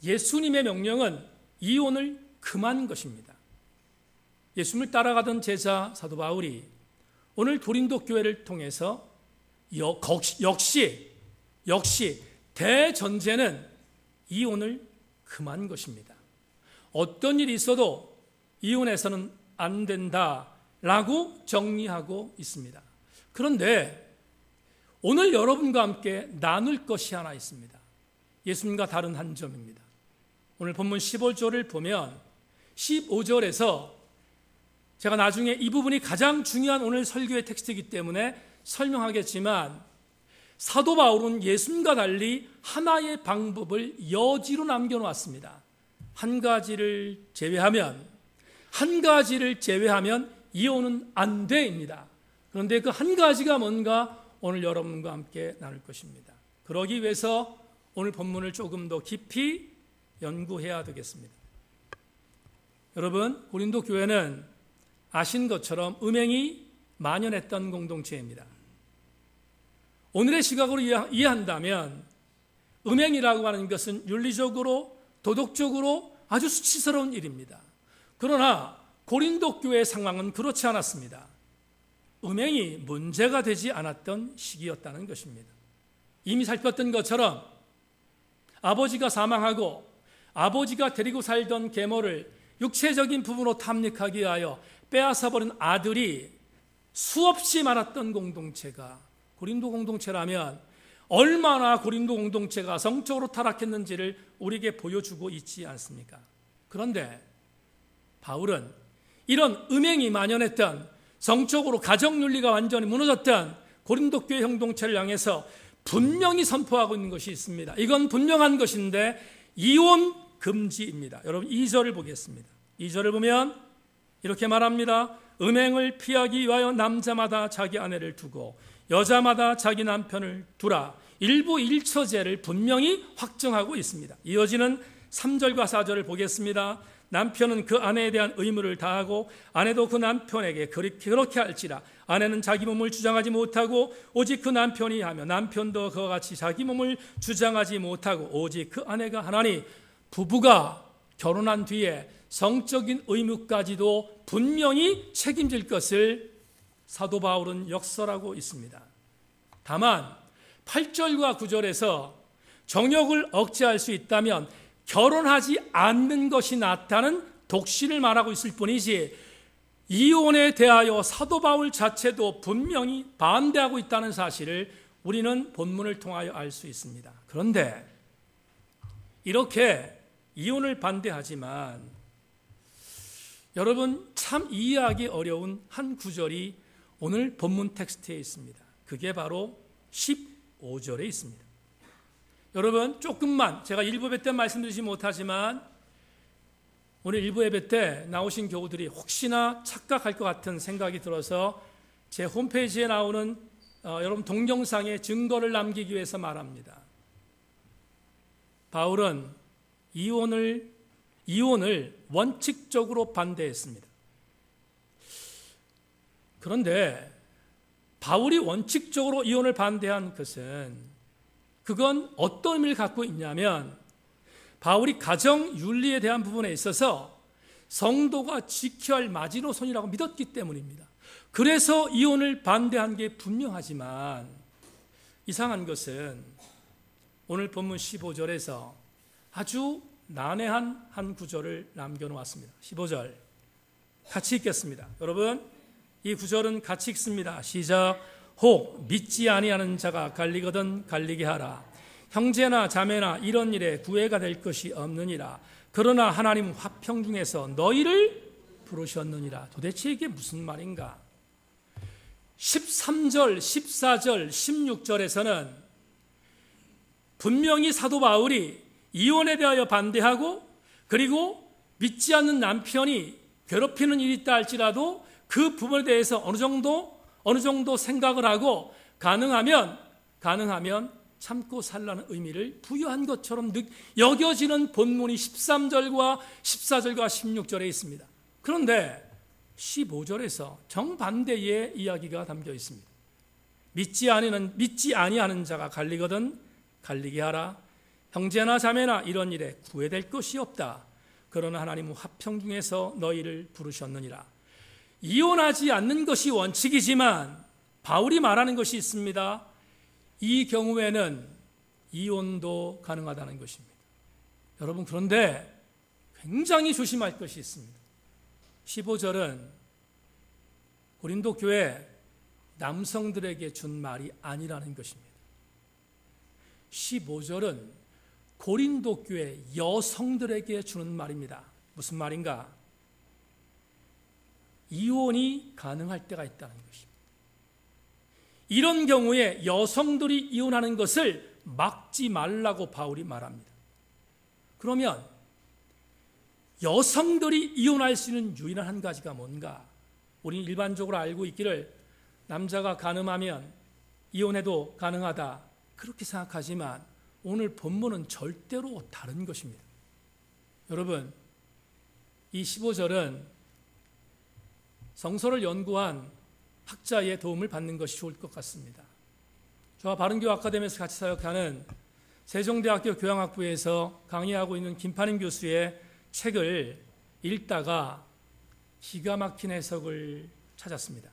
예수님의 명령은 이혼을 금한 것입니다. 예수님을 따라가던 제자 사도 바울이 오늘 고린도 교회를 통해서 역시 대전제는 이혼을 금한 것입니다. 어떤 일이 있어도 이혼해서는 안 된다라고 정리하고 있습니다. 그런데 오늘 여러분과 함께 나눌 것이 하나 있습니다. 예수님과 다른 한 점입니다. 오늘 본문 15절을 보면 15절에서 제가 나중에 이 부분이 가장 중요한 오늘 설교의 텍스트이기 때문에 설명하겠지만 사도 바울은 예수님과 달리 하나의 방법을 여지로 남겨놓았습니다. 한 가지를 제외하면 이혼은 안 돼입니다. 그런데 그 한 가지가 뭔가 오늘 여러분과 함께 나눌 것입니다. 그러기 위해서 오늘 본문을 조금 더 깊이 연구해야 되겠습니다. 여러분, 고린도 교회는 아신 것처럼 음행이 만연했던 공동체입니다. 오늘의 시각으로 이해한다면 음행이라고 하는 것은 윤리적으로, 도덕적으로 아주 수치스러운 일입니다. 그러나 고린도 교회의 상황은 그렇지 않았습니다. 음행이 문제가 되지 않았던 시기였다는 것입니다. 이미 살폈던 것처럼 아버지가 사망하고 아버지가 데리고 살던 계모를 육체적인 부분으로 탐닉하기 위하여 빼앗아버린 아들이 수없이 많았던 공동체가 고린도 공동체라면 얼마나 고린도 공동체가 성적으로 타락했는지를 우리에게 보여주고 있지 않습니까? 그런데 바울은 이런 음행이 만연했던 성적으로 가정윤리가 완전히 무너졌던 고린도 교회 공동체를 향해서 분명히 선포하고 있는 것이 있습니다. 이건 분명한 것인데 이혼 금지입니다. 여러분 2절을 보겠습니다. 2절을 보면 이렇게 말합니다. 음행을 피하기 위하여 남자마다 자기 아내를 두고 여자마다 자기 남편을 두라. 일부 일처제를 분명히 확정하고 있습니다. 이어지는 3절과 4절을 보겠습니다. 남편은 그 아내에 대한 의무를 다하고 아내도 그 남편에게 그렇게 할지라. 아내는 자기 몸을 주장하지 못하고 오직 그 남편이 하며 남편도 그와 같이 자기 몸을 주장하지 못하고 오직 그 아내가 하나니 부부가 결혼한 뒤에 성적인 의무까지도 분명히 책임질 것을 사도 바울은 역설하고 있습니다. 다만 8절과 9절에서 정욕을 억제할 수 있다면 결혼하지 않는 것이 낫다는 독신을 말하고 있을 뿐이지 이혼에 대하여 사도 바울 자체도 분명히 반대하고 있다는 사실을 우리는 본문을 통하여 알 수 있습니다. 그런데 이렇게 이혼을 반대하지만 여러분 참 이해하기 어려운 한 구절이 오늘 본문 텍스트에 있습니다. 그게 바로 15절에 있습니다. 여러분 조금만 제가 일부 예배 때 말씀드리지 못하지만 오늘 일부 예배 때 나오신 교우들이 혹시나 착각할 것 같은 생각이 들어서 제 홈페이지에 나오는 여러분 동영상에 증거를 남기기 위해서 말합니다. 바울은 이혼을 원칙적으로 반대했습니다. 그런데 바울이 원칙적으로 이혼을 반대한 것은 그건 어떤 의미를 갖고 있냐면 바울이 가정 윤리에 대한 부분에 있어서 성도가 지켜야 할 마지노선이라고 믿었기 때문입니다. 그래서 이혼을 반대한 게 분명하지만 이상한 것은 오늘 본문 15절에서 아주 난해한 한 구절을 남겨놓았습니다. 15절 같이 읽겠습니다. 여러분 이 구절은 같이 읽습니다. 시작. 혹 믿지 아니하는 자가 갈리거든 갈리게 하라. 형제나 자매나 이런 일에 구애가 될 것이 없느니라. 그러나 하나님 화평 중에서 너희를 부르셨느니라. 도대체 이게 무슨 말인가? 13절, 14절, 16절에서는 분명히 사도 바울이 이혼에 대하여 반대하고 그리고 믿지 않는 남편이 괴롭히는 일이 있다 할지라도 그 부분에 대해서 어느 정도 생각을 하고 가능하면 참고 살라는 의미를 부여한 것처럼 여겨지는 본문이 13절과 14절과 16절에 있습니다. 그런데 15절에서 정반대의 이야기가 담겨 있습니다. 믿지 아니하는 자가 갈리거든 갈리게 하라. 형제나 자매나 이런 일에 구애될 것이 없다. 그러나 하나님은 화평 중에서 너희를 부르셨느니라. 이혼하지 않는 것이 원칙이지만 바울이 말하는 것이 있습니다. 이 경우에는 이혼도 가능하다는 것입니다. 여러분 그런데 굉장히 조심할 것이 있습니다. 15절은 고린도 교회 남성들에게 준 말이 아니라는 것입니다. 15절은 고린도 교회 여성들에게 주는 말입니다. 무슨 말인가? 이혼이 가능할 때가 있다는 것입니다. 이런 경우에 여성들이 이혼하는 것을 막지 말라고 바울이 말합니다. 그러면 여성들이 이혼할 수 있는 유일한 한 가지가 뭔가? 우리는 일반적으로 알고 있기를 남자가 간음하면 이혼해도 가능하다 그렇게 생각하지만 오늘 본문은 절대로 다른 것입니다. 여러분, 이 15절은 성서를 연구한 학자의 도움을 받는 것이 좋을 것 같습니다. 저와 바른교회 아카데미에서 같이 사역하는 세종대학교 교양학부에서 강의하고 있는 김판임 교수의 책을 읽다가 기가 막힌 해석을 찾았습니다.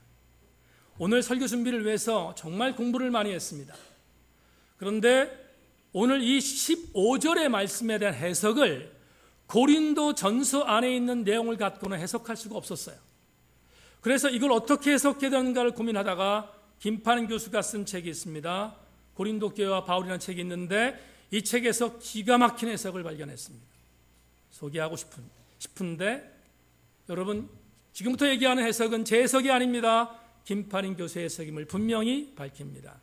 오늘 설교 준비를 위해서 정말 공부를 많이 했습니다. 그런데 오늘 이 15절의 말씀에 대한 해석을 고린도 전서 안에 있는 내용을 갖고는 해석할 수가 없었어요. 그래서 이걸 어떻게 해석해야 되는가를 고민하다가 김판임 교수가 쓴 책이 있습니다. 고린도 교회와 바울이라는 책이 있는데 이 책에서 기가 막힌 해석을 발견했습니다. 소개하고 싶은데 여러분, 지금부터 얘기하는 해석은 제 해석이 아닙니다. 김판임 교수의 해석임을 분명히 밝힙니다.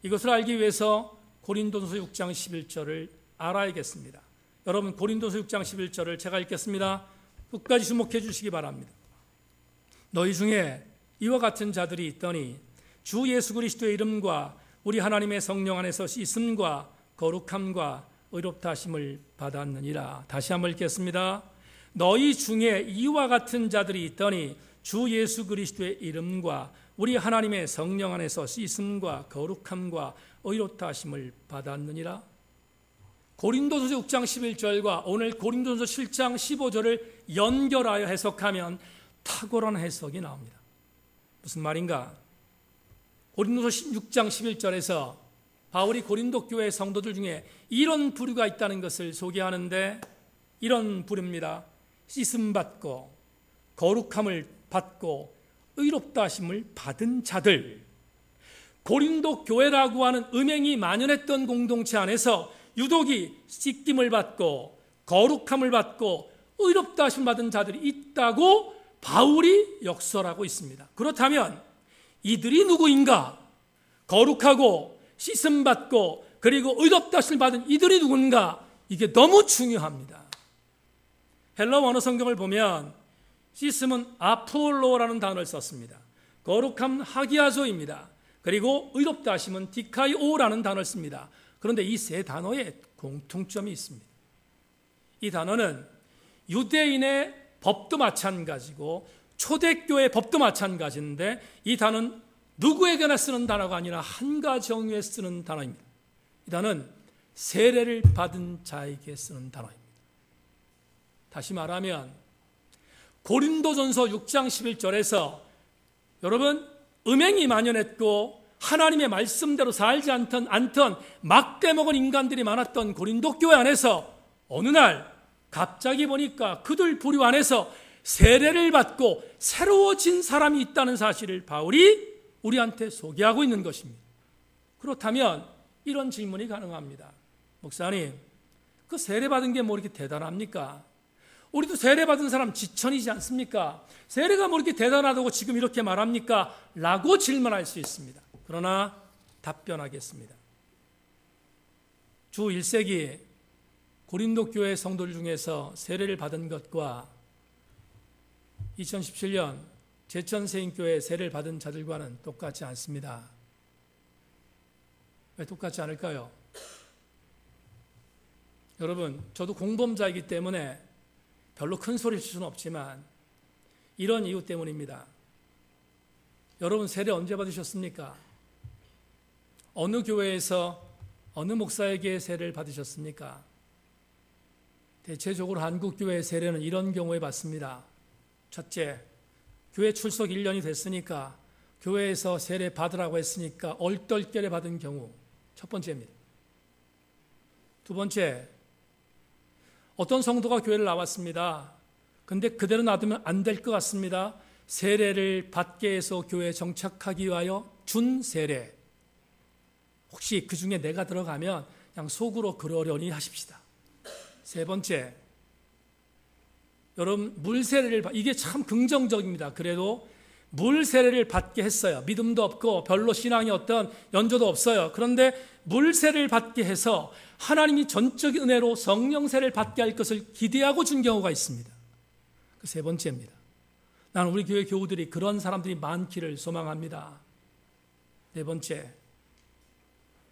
이것을 알기 위해서 고린도전서 6장 11절을 알아야겠습니다. 여러분, 고린도전서 6장 11절을 제가 읽겠습니다. 끝까지 주목해 주시기 바랍니다. 너희 중에 이와 같은 자들이 있더니 주 예수 그리스도의 이름과 우리 하나님의 성령 안에서 씻음과 거룩함과 의롭다 하심을 받았느니라. 다시 한번 읽겠습니다. 너희 중에 이와 같은 자들이 있더니 주 예수 그리스도의 이름과 우리 하나님의 성령 안에서 씻음과 거룩함과 의롭다 하심을 받았느니라. 고린도전서 6장 11절과 오늘 고린도전서 7장 15절을 연결하여 해석하면 탁월한 해석이 나옵니다. 무슨 말인가? 고린도전서 6장 11절에서 바울이 고린도 교회 성도들 중에 이런 부류가 있다는 것을 소개하는데 이런 부류입니다. 씻음 받고 거룩함을 받고 의롭다 하심을 받은 자들. 고린도 교회라고 하는 음행이 만연했던 공동체 안에서 유독이 씻김을 받고 거룩함을 받고 의롭다 하심을 받은 자들이 있다고 바울이 역설하고 있습니다. 그렇다면 이들이 누구인가? 거룩하고 씻음 받고 그리고 의롭다 하심을 받은 이들이 누군가? 이게 너무 중요합니다. 헬라 원어 성경을 보면 씻음은 아폴로라는 단어를 썼습니다. 거룩함 하기아조입니다. 그리고 의롭다 하심은 디카이오라는 단어를 씁니다. 그런데 이 세 단어에 공통점이 있습니다. 이 단어는 유대인의 법도 마찬가지고 초대교회 법도 마찬가지인데 이 단어는 누구에게나 쓰는 단어가 아니라 한 가지 정의에 쓰는 단어입니다. 이 단어는 세례를 받은 자에게 쓰는 단어입니다. 다시 말하면 고린도전서 6장 11절에서 여러분 음행이 만연했고 하나님의 말씀대로 살지 않던 막대먹은 인간들이 많았던 고린도 교회 안에서 어느 날 갑자기 보니까 그들 부류 안에서 세례를 받고 새로워진 사람이 있다는 사실을 바울이 우리한테 소개하고 있는 것입니다. 그렇다면 이런 질문이 가능합니다. 목사님, 그 세례 받은 게 뭐 이렇게 대단합니까? 우리도 세례 받은 사람 지천이지 않습니까? 세례가 뭐 이렇게 대단하다고 지금 이렇게 말합니까? 라고 질문할 수 있습니다. 그러나 답변하겠습니다. 주 1세기 고린도 교회 성도들 중에서 세례를 받은 것과 2017년 제천세인교회 세례를 받은 자들과는 똑같지 않습니다. 왜 똑같지 않을까요? 여러분, 저도 공범자이기 때문에 별로 큰 소리를 칠 수는 없지만 이런 이유 때문입니다. 여러분 세례 언제 받으셨습니까? 어느 교회에서 어느 목사에게 세례를 받으셨습니까? 대체적으로 한국교회 세례는 이런 경우에 받습니다. 첫째, 교회 출석 1년이 됐으니까 교회에서 세례 받으라고 했으니까 얼떨결에 받은 경우 첫 번째입니다. 두 번째, 어떤 성도가 교회를 나왔습니다. 근데 그대로 놔두면 안 될 것 같습니다. 세례를 받게 해서 교회에 정착하기 위하여 준 세례. 혹시 그 중에 내가 들어가면 그냥 속으로 그러려니 하십시다. 세 번째, 여러분 물세례를 이게 참 긍정적입니다. 그래도 물 세례를 받게 했어요. 믿음도 없고 별로 신앙이 어떤 연조도 없어요. 그런데 물 세례를 받게 해서 하나님이 전적인 은혜로 성령 세례를 받게 할 것을 기대하고 준 경우가 있습니다. 그 세 번째입니다. 나는 우리 교회 교우들이 그런 사람들이 많기를 소망합니다. 네 번째,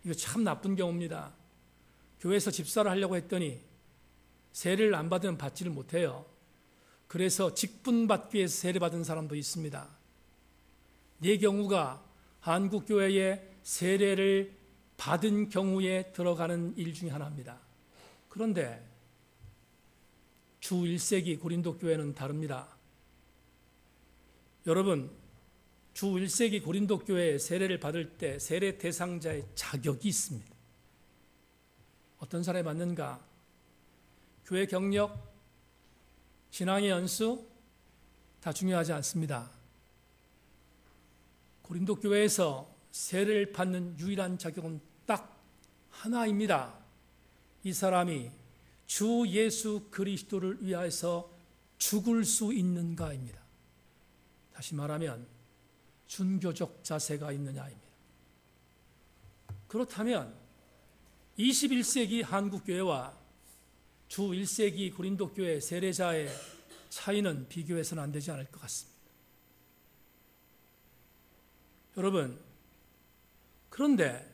이거 참 나쁜 경우입니다. 교회에서 집사를 하려고 했더니 세례를 안 받으면 받지를 못해요. 그래서 직분받기 위해서 세례받은 사람도 있습니다. 네 경우가 한국교회에 세례를 받은 경우에 들어가는 일 중에 하나입니다. 그런데 주 1세기 고린도 교회는 다릅니다. 여러분, 주 1세기 고린도 교회에 세례를 받을 때 세례 대상자의 자격이 있습니다. 어떤 사람이 받는가? 교회 경력, 신앙의 연수 다 중요하지 않습니다. 고린도 교회에서 세례를 받는 유일한 자격은 딱 하나입니다. 이 사람이 주 예수 그리스도를 위하여서 죽을 수 있는가입니다. 다시 말하면 순교적 자세가 있느냐입니다. 그렇다면 21세기 한국교회와 주 1세기 고린도 교회 세례자의 차이는 비교해서는 안 되지 않을 것 같습니다. 여러분, 그런데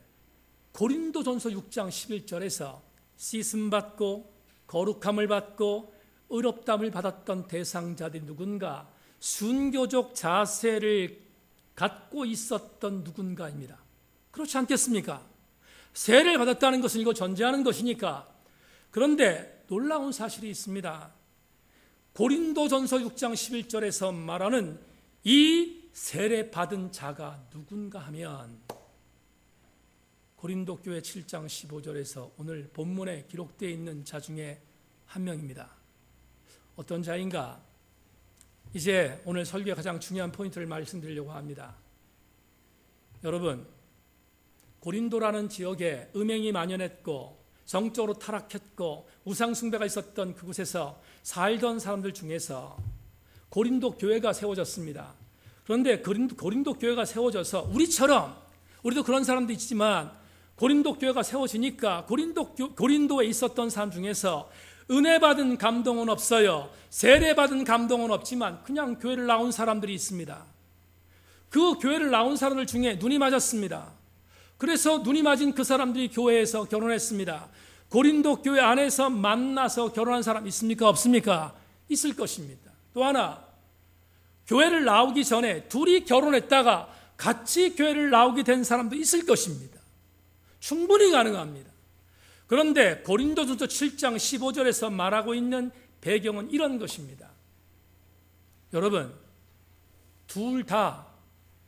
고린도전서 6장 11절에서 씻음받고 거룩함을 받고 의롭다함을 받았던 대상자들이 누군가 순교적 자세를 갖고 있었던 누군가입니다. 그렇지 않겠습니까? 세례를 받았다는 것은 이거 전제하는 것이니까. 그런데 놀라운 사실이 있습니다. 고린도전서 6장 11절에서 말하는 이 세례 받은 자가 누군가 하면 고린도 교회 7장 15절에서 오늘 본문에 기록되어 있는 자 중에 한 명입니다. 어떤 자인가? 이제 오늘 설교의 가장 중요한 포인트를 말씀드리려고 합니다. 여러분, 고린도라는 지역에 음행이 만연했고 정적으로 타락했고 우상 숭배가 있었던 그곳에서 살던 사람들 중에서 고린도 교회가 세워졌습니다. 그런데 고린도 교회가 세워져서 우리도 그런 사람도 있지만 고린도 교회가 세워지니까 고린도에 있었던 사람 중에서 은혜 받은 감동은 없어요. 세례 받은 감동은 없지만 그냥 교회를 나온 사람들이 있습니다. 그 교회를 나온 사람들 중에 눈이 맞았습니다. 그래서 눈이 맞은 그 사람들이 교회에서 결혼했습니다. 고린도 교회 안에서 만나서 결혼한 사람 있습니까? 없습니까? 있을 것입니다. 또 하나, 교회를 나오기 전에 둘이 결혼했다가 같이 교회를 나오게 된 사람도 있을 것입니다. 충분히 가능합니다. 그런데 고린도전서 7장 15절에서 말하고 있는 배경은 이런 것입니다. 여러분, 둘 다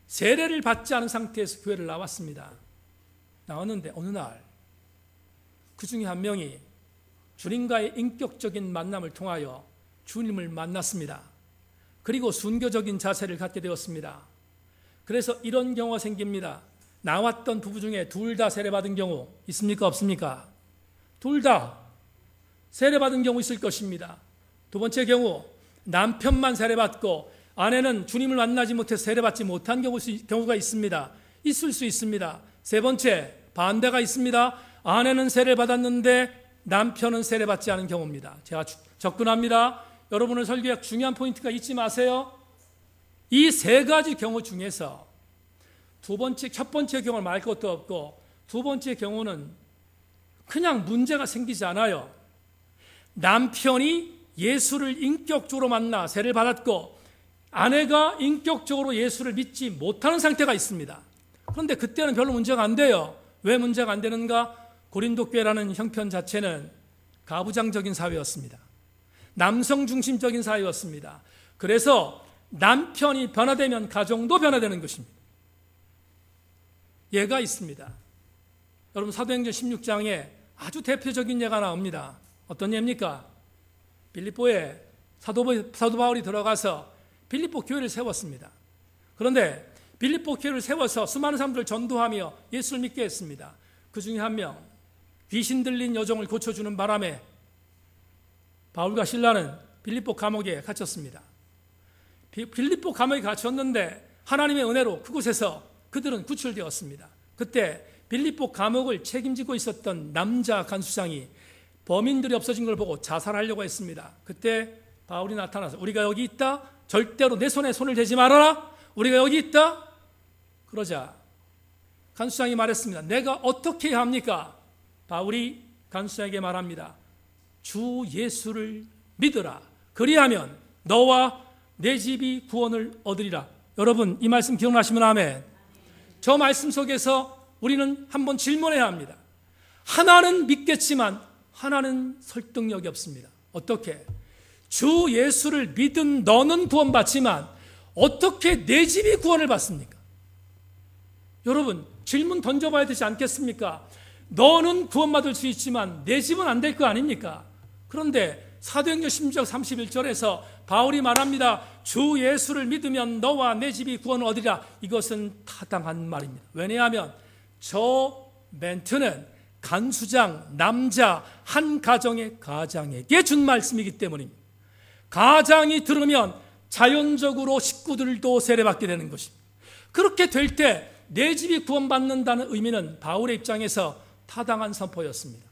세례를 받지 않은 상태에서 교회를 나왔습니다. 나왔는데 어느 날 그 중에 한 명이 주님과의 인격적인 만남을 통하여 주님을 만났습니다. 그리고 순교적인 자세를 갖게 되었습니다. 그래서 이런 경우가 생깁니다. 나왔던 부부 중에 둘 다 세례받은 경우 있습니까? 없습니까? 둘 다 세례받은 경우 있을 것입니다. 두 번째 경우, 남편만 세례받고 아내는 주님을 만나지 못해서 세례받지 못한 경우가 있습니다. 있을 수 있습니다. 세 번째, 반대가 있습니다. 아내는 세례받았는데 남편은 세례받지 않은 경우입니다. 제가 접근합니다. 여러분의 설교에 중요한 포인트가 잊지 마세요. 이 세 가지 경우 중에서 첫 번째 경우를 말 것도 없고 두 번째 경우는 그냥 문제가 생기지 않아요. 남편이 예수를 인격적으로 만나 세례를 받았고 아내가 인격적으로 예수를 믿지 못하는 상태가 있습니다. 그런데 그때는 별로 문제가 안 돼요. 왜 문제가 안 되는가? 고린도 교회라는 형편 자체는 가부장적인 사회였습니다. 남성 중심적인 사회였습니다. 그래서 남편이 변화되면 가정도 변화되는 것입니다. 예가 있습니다. 여러분, 사도행전 16장에 아주 대표적인 예가 나옵니다. 어떤 예입니까? 빌립보에 사도 바울이 들어가서 빌립보 교회를 세웠습니다. 그런데 빌립보 교회를 세워서 수많은 사람들을 전도하며 예수를 믿게 했습니다. 그 중에 한 명, 귀신 들린 여종을 고쳐주는 바람에 바울과 실라는 빌립보 감옥에 갇혔습니다. 빌립보 감옥에 갇혔는데 하나님의 은혜로 그곳에서 그들은 구출되었습니다. 그때 빌립보 감옥을 책임지고 있었던 남자 간수장이 범인들이 없어진 걸 보고 자살하려고 했습니다. 그때 바울이 나타나서 우리가 여기 있다. 절대로 내 손에 손을 대지 말아라. 우리가 여기 있다. 그러자 간수장이 말했습니다. 내가 어떻게 해야 합니까? 바울이 간수장에게 말합니다. 주 예수를 믿으라. 그리하면 너와 내 집이 구원을 얻으리라. 여러분 이 말씀 기억나시면 아멘. 저 말씀 속에서 우리는 한번 질문해야 합니다. 하나는 믿겠지만 하나는 설득력이 없습니다. 어떻게? 주 예수를 믿은 너는 구원받지만 어떻게 내 집이 구원을 받습니까? 여러분 질문 던져봐야 되지 않겠습니까? 너는 구원받을 수 있지만 내 집은 안 될 거 아닙니까? 그런데 사도행전 16장 31절에서 바울이 말합니다. 주 예수를 믿으면 너와 내 집이 구원을 얻으리라. 이것은 타당한 말입니다. 왜냐하면 저 멘트는 간수장 남자 한 가정의 가장에게 준 말씀이기 때문입니다. 가장이 들으면 자연적으로 식구들도 세례받게 되는 것입니다. 그렇게 될 때 내 집이 구원받는다는 의미는 바울의 입장에서 타당한 선포였습니다.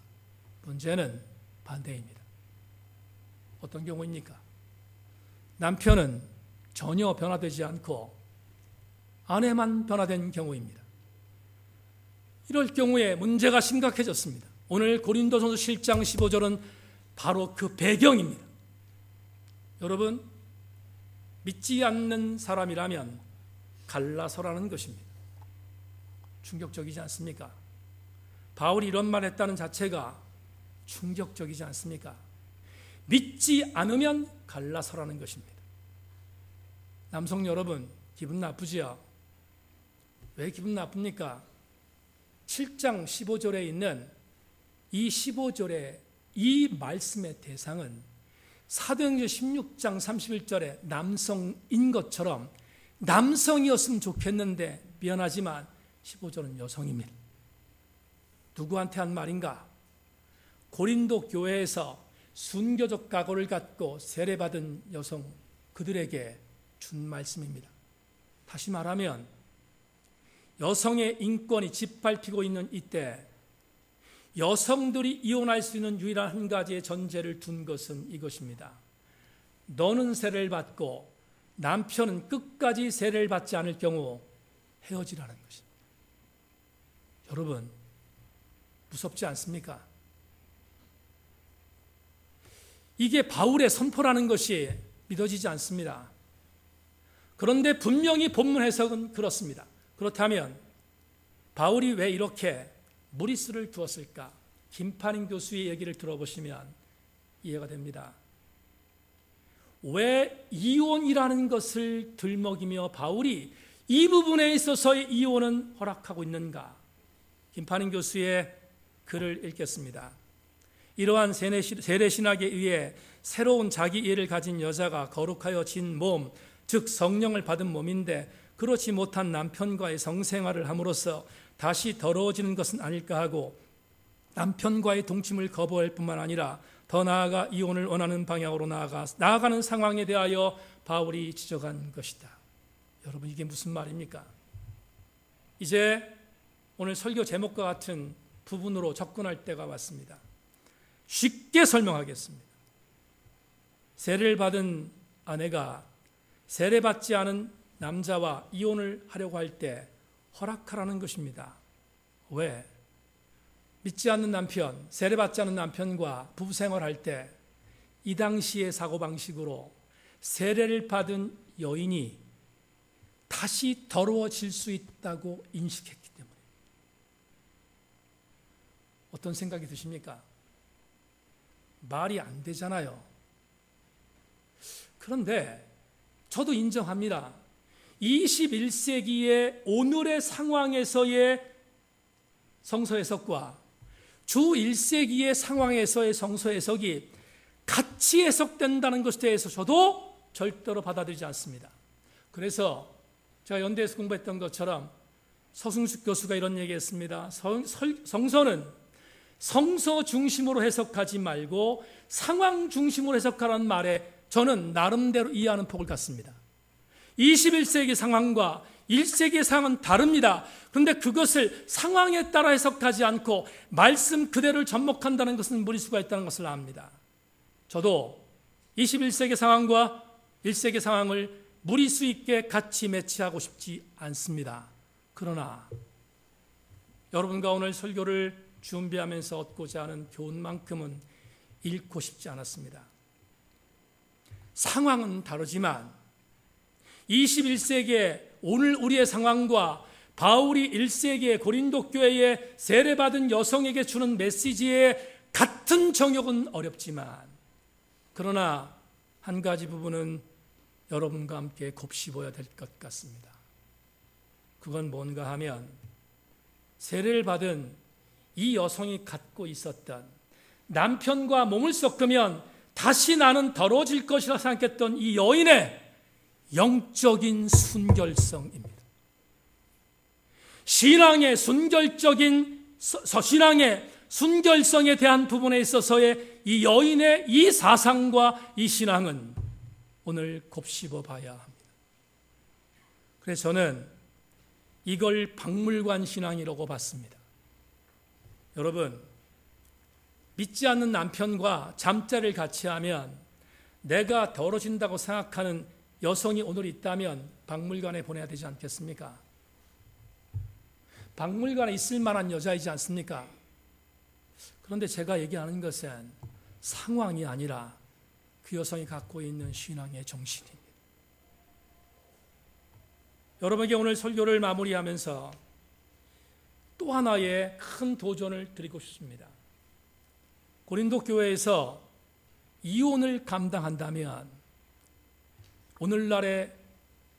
문제는 반대입니다. 어떤 경우입니까? 남편은 전혀 변화되지 않고 아내만 변화된 경우입니다. 이럴 경우에 문제가 심각해졌습니다. 오늘 고린도전서 7장 15절은 바로 그 배경입니다. 여러분, 믿지 않는 사람이라면 갈라서라는 것입니다. 충격적이지 않습니까? 바울이 이런 말 했다는 자체가 충격적이지 않습니까? 믿지 않으면 갈라서라는 것입니다. 남성 여러분, 기분 나쁘지요? 왜 기분 나쁩니까? 7장 15절에 있는 이 15절의 이 말씀의 대상은 사도행전 16장 31절에 남성인 것처럼 남성이었으면 좋겠는데 미안하지만 15절은 여성입니다. 누구한테 한 말인가? 고린도 교회에서 순교적 각오를 갖고 세례받은 여성 그들에게 준 말씀입니다. 다시 말하면 여성의 인권이 짓밟히고 있는 이때 여성들이 이혼할 수 있는 유일한 한 가지의 전제를 둔 것은 이것입니다. 너는 세례를 받고 남편은 끝까지 세례를 받지 않을 경우 헤어지라는 것입니다. 여러분, 무섭지 않습니까? 이게 바울의 선포라는 것이 믿어지지 않습니다. 그런데 분명히 본문 해석은 그렇습니다. 그렇다면 바울이 왜 이렇게 무리수를 두었을까? 김판인 교수의 얘기를 들어보시면 이해가 됩니다. 왜 이혼이라는 것을 들먹이며 바울이 이 부분에 있어서의 이혼은 허락하고 있는가? 김판인 교수의 글을 읽겠습니다. 이러한 세례신학에 의해 새로운 자기 이해를 가진 여자가 거룩하여 진 몸, 즉 성령을 받은 몸인데 그렇지 못한 남편과의 성생활을 함으로써 다시 더러워지는 것은 아닐까 하고 남편과의 동침을 거부할 뿐만 아니라 더 나아가 이혼을 원하는 방향으로 나아가는 상황에 대하여 바울이 지적한 것이다. 여러분, 이게 무슨 말입니까? 이제 오늘 설교 제목과 같은 부분으로 접근할 때가 왔습니다. 쉽게 설명하겠습니다. 세례를 받은 아내가 세례받지 않은 남자와 이혼을 하려고 할 때 허락하라는 것입니다. 왜? 믿지 않는 남편, 세례받지 않은 남편과 부부생활할 때 이 당시의 사고방식으로 세례를 받은 여인이 다시 더러워질 수 있다고 인식했기 때문에. 어떤 생각이 드십니까? 말이 안 되잖아요. 그런데 저도 인정합니다. 21세기의 오늘의 상황에서의 성서 해석과 주 1세기의 상황에서의 성서 해석이 같이 해석된다는 것에 대해서 저도 절대로 받아들이지 않습니다. 그래서 제가 연대에서 공부했던 것처럼 서승숙 교수가 이런 얘기했습니다. 성서는 성서 중심으로 해석하지 말고 상황 중심으로 해석하라는 말에 저는 나름대로 이해하는 폭을 갖습니다. 21세기 상황과 1세기 상황은 다릅니다. 그런데 그것을 상황에 따라 해석하지 않고 말씀 그대로를 접목한다는 것은 무리수가 있다는 것을 압니다. 저도 21세기 상황과 1세기 상황을 무리수 있게 같이 매치하고 싶지 않습니다. 그러나 여러분과 오늘 설교를 준비하면서 얻고자 하는 교훈만큼은 잃고 싶지 않았습니다. 상황은 다르지만 21세기의 오늘 우리의 상황과 바울이 1세기의 고린도 교회에 세례받은 여성에게 주는 메시지의 같은 정욕은 어렵지만, 그러나 한 가지 부분은 여러분과 함께 곱씹어야 될 것 같습니다. 그건 뭔가 하면 세례를 받은 이 여성이 갖고 있었던 남편과 몸을 섞으면 다시 나는 더러워질 것이라 생각했던 이 여인의 영적인 순결성입니다. 신앙의 순결성에 대한 부분에 있어서의 이 여인의 이 사상과 이 신앙은 오늘 곱씹어 봐야 합니다. 그래서 저는 이걸 박물관 신앙이라고 봤습니다. 여러분, 믿지 않는 남편과 잠자리를 같이 하면 내가 더러진다고 생각하는 여성이 오늘 있다면 박물관에 보내야 되지 않겠습니까? 박물관에 있을 만한 여자이지 않습니까? 그런데 제가 얘기하는 것은 상황이 아니라 그 여성이 갖고 있는 신앙의 정신입니다. 여러분에게 오늘 설교를 마무리하면서 또 하나의 큰 도전을 드리고 싶습니다. 고린도 교회에서 이혼을 감당한다면 오늘날의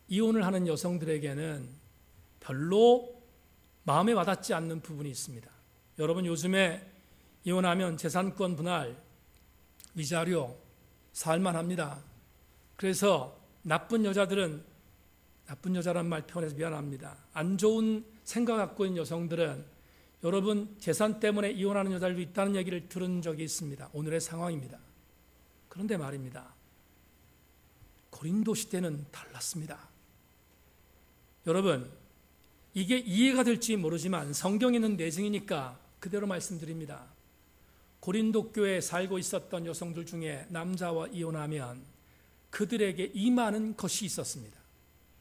이혼을 하는 여성들에게는 별로 마음에 와닿지 않는 부분이 있습니다. 여러분, 요즘에 이혼하면 재산권 분할, 위자료 살만합니다. 그래서 나쁜 여자들은, 나쁜 여자란 말 표현해서 미안합니다, 안 좋은 생각 갖고 있는 여성들은 여러분 재산 때문에 이혼하는 여자들도 있다는 얘기를 들은 적이 있습니다. 오늘의 상황입니다. 그런데 말입니다, 고린도 시대는 달랐습니다. 여러분, 이게 이해가 될지 모르지만 성경에 있는 내증이니까 그대로 말씀드립니다. 고린도 교회에 살고 있었던 여성들 중에 남자와 이혼하면 그들에게 임하는 것이 있었습니다.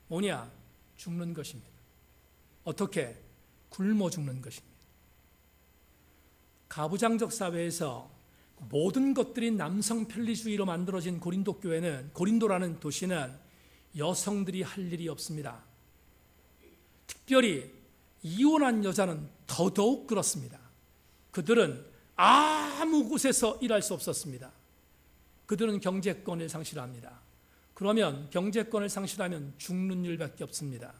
뭐냐? 죽는 것입니다. 어떻게? 굶어 죽는 것입니다. 가부장적 사회에서 모든 것들이 남성 편리주의로 만들어진 고린도 교회는, 고린도라는 도시는 여성들이 할 일이 없습니다. 특별히 이혼한 여자는 더더욱 그렇습니다. 그들은 아무 곳에서 일할 수 없었습니다. 그들은 경제권을 상실합니다. 그러면 경제권을 상실하면 죽는 일밖에 없습니다.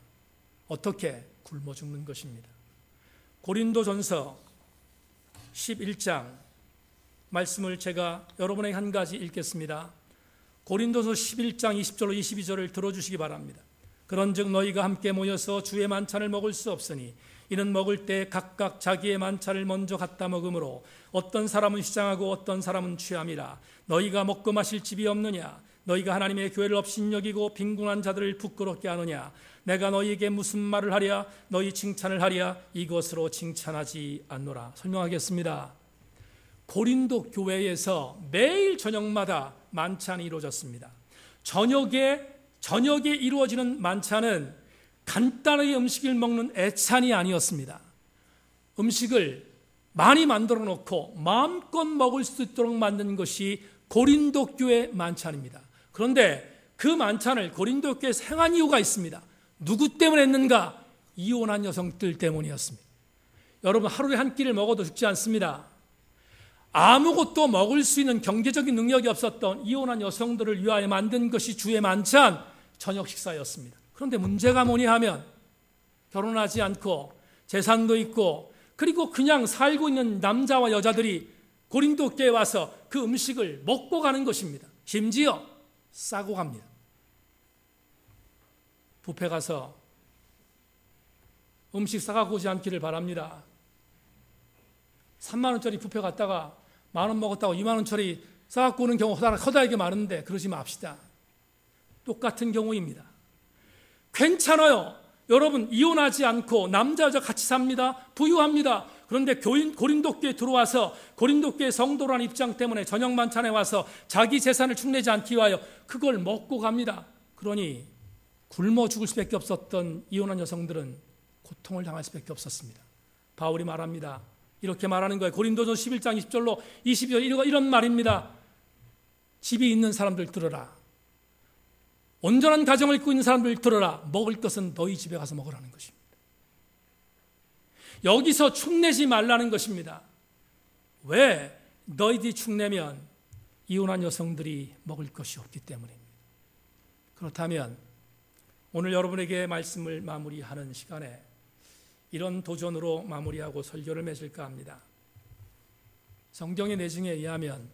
어떻게? 굶어 죽는 것입니다. 고린도전서 11장 말씀을 제가 여러분에게 한 가지 읽겠습니다. 고린도서 11장 20절로 22절을 들어주시기 바랍니다. 그런즉 너희가 함께 모여서 주의 만찬을 먹을 수 없으니 이는 먹을 때 각각 자기의 만찬을 먼저 갖다 먹으므로 어떤 사람은 시장하고 어떤 사람은 취함이라. 너희가 먹고 마실 집이 없느냐? 너희가 하나님의 교회를 업신여기고 빈곤한 자들을 부끄럽게 하느냐? 내가 너희에게 무슨 말을 하랴? 너희 칭찬을 하랴? 이것으로 칭찬하지 않노라. 설명하겠습니다. 고린도 교회에서 매일 저녁마다 만찬이 이루어졌습니다. 저녁에 이루어지는 만찬은 간단하게 음식을 먹는 애찬이 아니었습니다. 음식을 많이 만들어 놓고 마음껏 먹을 수 있도록 만든 것이 고린도 교회 만찬입니다. 그런데 그 만찬을 고린도 교회에서 행한 이유가 있습니다. 누구 때문에 했는가? 이혼한 여성들 때문이었습니다. 여러분, 하루에 한 끼를 먹어도 죽지 않습니다. 아무것도 먹을 수 있는 경제적인 능력이 없었던 이혼한 여성들을 위하여 만든 것이 주의 만찬, 저녁 식사였습니다. 그런데 문제가 뭐냐 하면 결혼하지 않고 재산도 있고 그리고 그냥 살고 있는 남자와 여자들이 고린도 교회에 와서 그 음식을 먹고 가는 것입니다. 심지어 싸고 갑니다. 뷔페 가서 음식 싸가고 오지 않기를 바랍니다. 3만 원짜리 뷔페 갔다가 10,000원 먹었다고 2만 원짜리 싸갖고 오는 경우 허다하게 많은데 그러지 맙시다. 똑같은 경우입니다. 괜찮아요. 여러분 이혼하지 않고 남자 여자 같이 삽니다. 부유합니다. 그런데 고린도교에 들어와서 고린도교의 성도라는 입장 때문에 저녁 만찬에 와서 자기 재산을 축내지 않기 위하여 그걸 먹고 갑니다. 그러니 굶어 죽을 수밖에 없었던 이혼한 여성들은 고통을 당할 수밖에 없었습니다. 바울이 말합니다. 이렇게 말하는 거예요. 고린도전서 11장 20절로 22절 이런 말입니다. 집이 있는 사람들 들어라. 온전한 가정을 입고 있는 사람들 들어라. 먹을 것은 너희 집에 가서 먹으라는 것입니다. 여기서 축내지 말라는 것입니다. 왜? 너희들이 축내면 이혼한 여성들이 먹을 것이 없기 때문입니다. 그렇다면 오늘 여러분에게 말씀을 마무리하는 시간에 이런 도전으로 마무리하고 설교를 맺을까 합니다. 성경의 내증에 의하면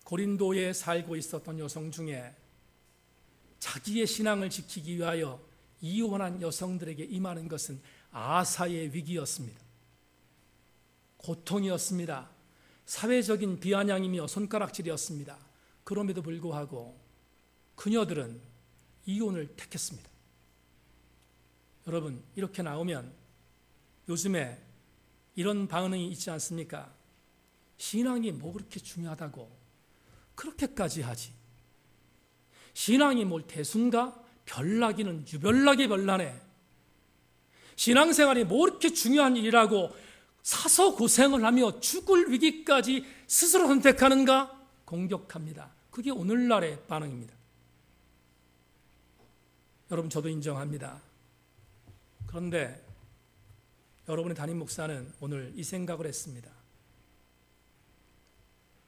고린도에 살고 있었던 여성 중에 자기의 신앙을 지키기 위하여 이혼한 여성들에게 임하는 것은 아사의 위기였습니다. 고통이었습니다. 사회적인 비아냥이며 손가락질이었습니다. 그럼에도 불구하고 그녀들은 이혼을 택했습니다. 여러분, 이렇게 나오면 요즘에 이런 반응이 있지 않습니까? 신앙이 뭐 그렇게 중요하다고 그렇게까지 하지? 신앙이 뭘 대순가? 별나기는 유별나게 별나네. 신앙생활이 뭐 이렇게 중요한 일이라고 사서 고생을 하며 죽을 위기까지 스스로 선택하는가? 공격합니다. 그게 오늘날의 반응입니다. 여러분, 저도 인정합니다. 그런데 여러분의 담임 목사는 오늘 이 생각을 했습니다.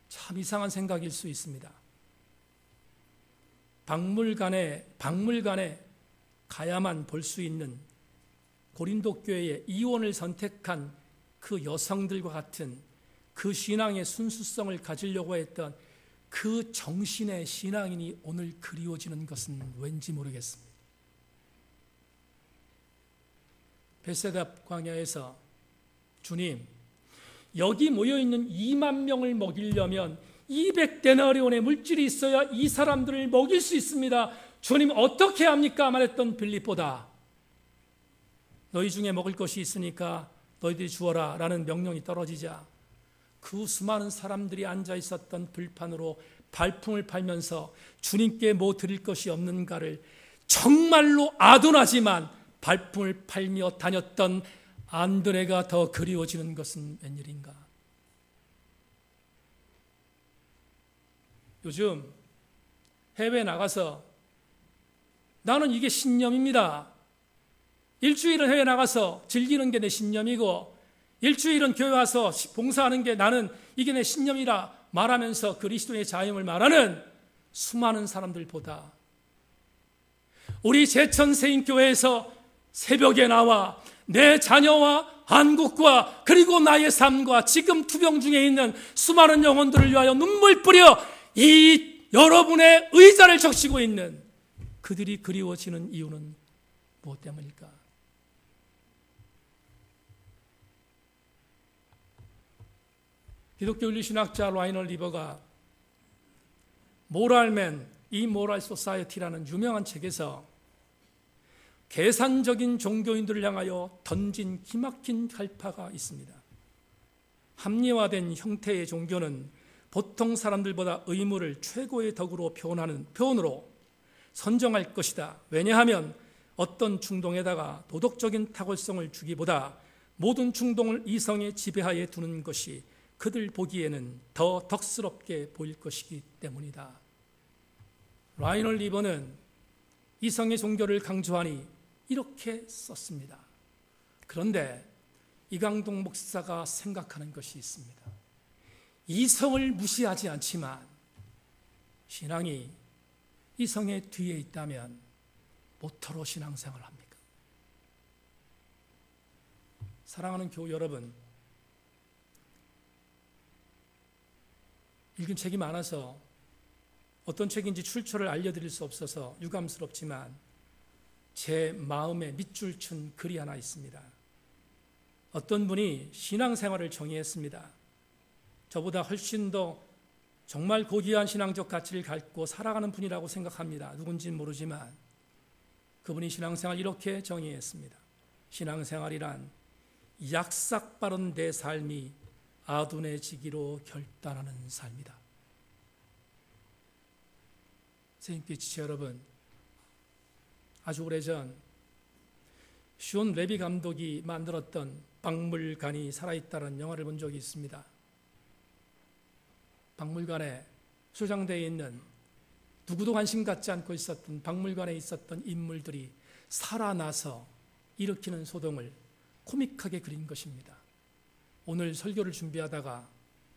참 이상한 생각일 수 있습니다. 박물관에 가야만 볼 수 있는 고린도 교회의 이혼을 선택한 그 여성들과 같은 그 신앙의 순수성을 가지려고 했던 그 정신의 신앙인이 오늘 그리워지는 것은 왠지 모르겠습니다. 벳세다 광야에서 주님, 여기 모여있는 2만 명을 먹이려면 200데나리온의 물질이 있어야 이 사람들을 먹일 수 있습니다. 주님 어떻게 합니까? 말했던 빌립보다 너희 중에 먹을 것이 있으니까 너희들이 주어라 라는 명령이 떨어지자 그 수많은 사람들이 앉아 있었던 들판으로 발품을 팔면서 주님께 뭐 드릴 것이 없는가를 정말로 아둔하지만 발품을 팔며 다녔던 안드레가 더 그리워지는 것은 웬일인가? 요즘 해외에 나가서 나는 이게 신념입니다. 일주일은 해외 나가서 즐기는 게 내 신념이고 일주일은 교회 와서 봉사하는 게 나는 이게 내 신념이라 말하면서 그리스도의 자임을 말하는 수많은 사람들보다 우리 제천세인교회에서 새벽에 나와 내 자녀와 한국과 그리고 나의 삶과 지금 투병 중에 있는 수많은 영혼들을 위하여 눈물 뿌려 이 여러분의 의자를 적시고 있는 그들이 그리워지는 이유는 무엇 때문일까? 기독교 윤리신학자 라이널 리버가 모랄맨, 이모랄 소사이어티라는 유명한 책에서 계산적인 종교인들을 향하여 던진 기막힌 갈파가 있습니다. 합리화된 형태의 종교는 보통 사람들보다 의무를 최고의 덕으로 표현으로 선정할 것이다. 왜냐하면 어떤 충동에다가 도덕적인 탁월성을 주기보다 모든 충동을 이성의 지배하에 두는 것이 그들 보기에는 더 덕스럽게 보일 것이기 때문이다. 라이널 리버는 이성의 종교를 강조하니 이렇게 썼습니다. 그런데 이강동 목사가 생각하는 것이 있습니다. 이성을 무시하지 않지만 신앙이 이성의 뒤에 있다면 모터로 신앙생활을 합니까? 사랑하는 교우 여러분, 읽은 책이 많아서 어떤 책인지 출처를 알려드릴 수 없어서 유감스럽지만 제 마음에 밑줄 친 글이 하나 있습니다. 어떤 분이 신앙생활을 정의했습니다. 저보다 훨씬 더 정말 고귀한 신앙적 가치를 갖고 살아가는 분이라고 생각합니다. 누군지는 모르지만 그분이 신앙생활 이렇게 정의했습니다. 신앙생활이란 약삭빠른 내 삶이 아둔해지기로 결단하는 삶이다. 선생님께 지체 여러분, 아주 오래전 시온 레비 감독이 만들었던 박물관이 살아있다는 영화를 본 적이 있습니다. 박물관에 소장되어 있는 누구도 관심 갖지 않고 있었던 박물관에 있었던 인물들이 살아나서 일으키는 소동을 코믹하게 그린 것입니다. 오늘 설교를 준비하다가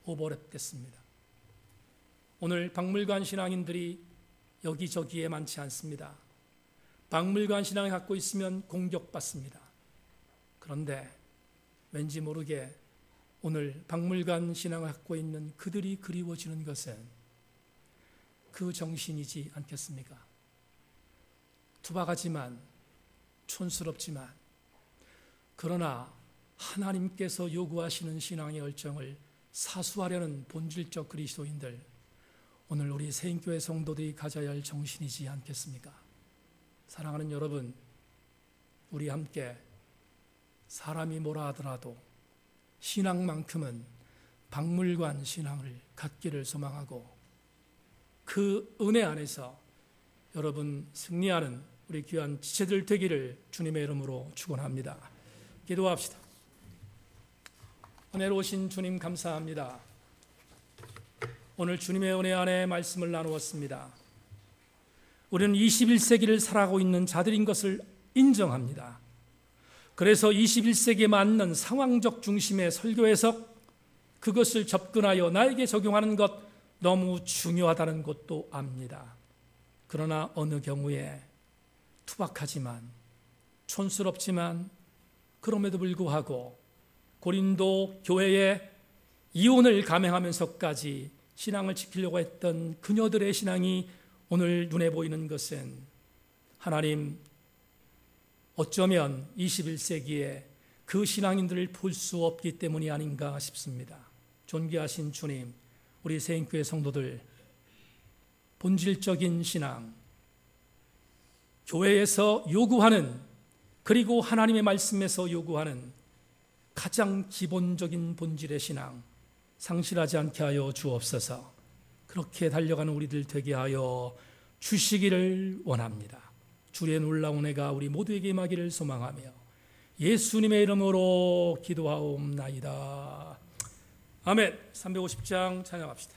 오버랩됐습니다. 오늘 박물관 신앙인들이 여기저기에 많지 않습니다. 박물관 신앙을 갖고 있으면 공격받습니다. 그런데 왠지 모르게 오늘 박물관 신앙을 갖고 있는 그들이 그리워지는 것은 그 정신이지 않겠습니까? 투박하지만 촌스럽지만 그러나 하나님께서 요구하시는 신앙의 열정을 사수하려는 본질적 그리스도인들, 오늘 우리 세인교회 성도들이 가져야 할 정신이지 않겠습니까? 사랑하는 여러분, 우리 함께 사람이 뭐라 하더라도 신앙만큼은 박물관 신앙을 갖기를 소망하고 그 은혜 안에서 여러분 승리하는 우리 귀한 지체들 되기를 주님의 이름으로 축원합니다. 기도합시다. 은혜로우신 주님 감사합니다. 오늘 주님의 은혜 안에 말씀을 나누었습니다. 우리는 21세기를 살아가고 있는 자들인 것을 인정합니다. 그래서 21세기에 맞는 상황적 중심의 설교 해석, 그것을 접근하여 나에게 적용하는 것 너무 중요하다는 것도 압니다. 그러나 어느 경우에 투박하지만 촌스럽지만 그럼에도 불구하고 고린도 교회에 이혼을 감행하면서까지 신앙을 지키려고 했던 그녀들의 신앙이 오늘 눈에 보이는 것은 하나님 어쩌면 21세기에 그 신앙인들을 볼 수 없기 때문이 아닌가 싶습니다. 존귀하신 주님, 우리 세인교회 성도들 본질적인 신앙, 교회에서 요구하는 그리고 하나님의 말씀에서 요구하는 가장 기본적인 본질의 신앙 상실하지 않게 하여 주옵소서. 그렇게 달려가는 우리들 되게 하여 주시기를 원합니다. 주의 놀라운 은혜가 우리 모두에게 임하기를 소망하며 예수님의 이름으로 기도하옵나이다. 아멘. 350장 찬양합시다.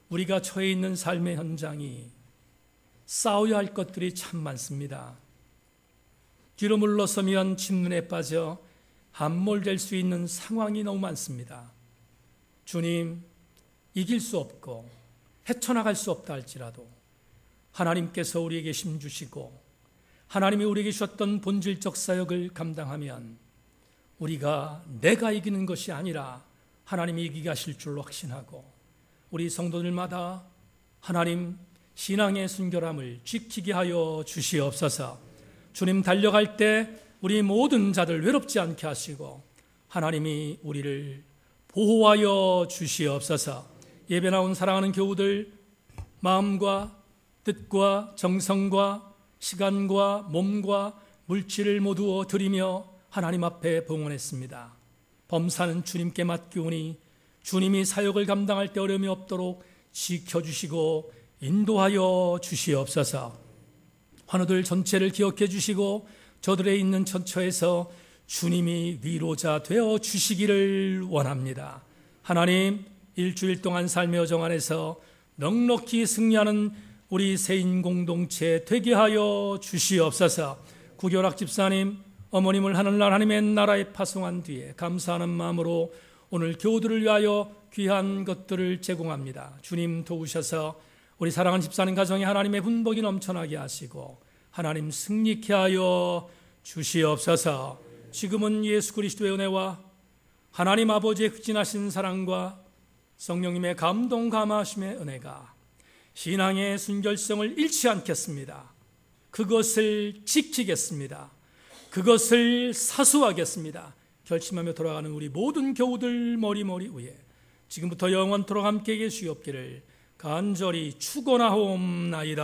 우리가 처해 있는 삶의 현장이 싸워야 할 것들이 참 많습니다. 뒤로 물러서면 침눈에 빠져 함몰될 수 있는 상황이 너무 많습니다. 주님, 이길 수 없고 헤쳐나갈 수 없다 할지라도 하나님께서 우리에게 힘주시고 하나님이 우리에게 주셨던 본질적 사역을 감당하면 우리가 내가 이기는 것이 아니라 하나님이 이기게 하실 줄로 확신하고 우리 성도들마다 하나님 신앙의 순결함을 지키게 하여 주시옵소서. 주님 달려갈 때 우리 모든 자들 외롭지 않게 하시고 하나님이 우리를 보호하여 주시옵소서. 예배 나온 사랑하는 교우들 마음과 뜻과 정성과 시간과 몸과 물질을 모두 드리며 하나님 앞에 봉헌했습니다. 범사는 주님께 맡기오니 주님이 사역을 감당할 때 어려움이 없도록 지켜주시고 인도하여 주시옵소서. 환우들 전체를 기억해 주시고 저들의 있는 처처에서 주님이 위로자 되어 주시기를 원합니다. 하나님, 일주일 동안 삶의 여정 안에서 넉넉히 승리하는 우리 세인 공동체 되게 하여 주시옵소서. 구교락 집사님, 어머님을 하늘날 하나님의 나라에 파송한 뒤에 감사하는 마음으로 오늘 교우들을 위하여 귀한 것들을 제공합니다. 주님 도우셔서 우리 사랑하는 집사님 가정에 하나님의 분복이 넘쳐나게 하시고 하나님 승리케 하여 주시옵소서. 지금은 예수 그리스도의 은혜와 하나님 아버지의 극진하신 사랑과 성령님의 감동 감화하심의 은혜가 신앙의 순결성을 잃지 않겠습니다. 그것을 지키겠습니다. 그것을 사수하겠습니다. 결심하며 돌아가는 우리 모든 교우들 머리머리 위에 지금부터 영원토록 함께 계시옵기를 간절히 축원하옵나이다.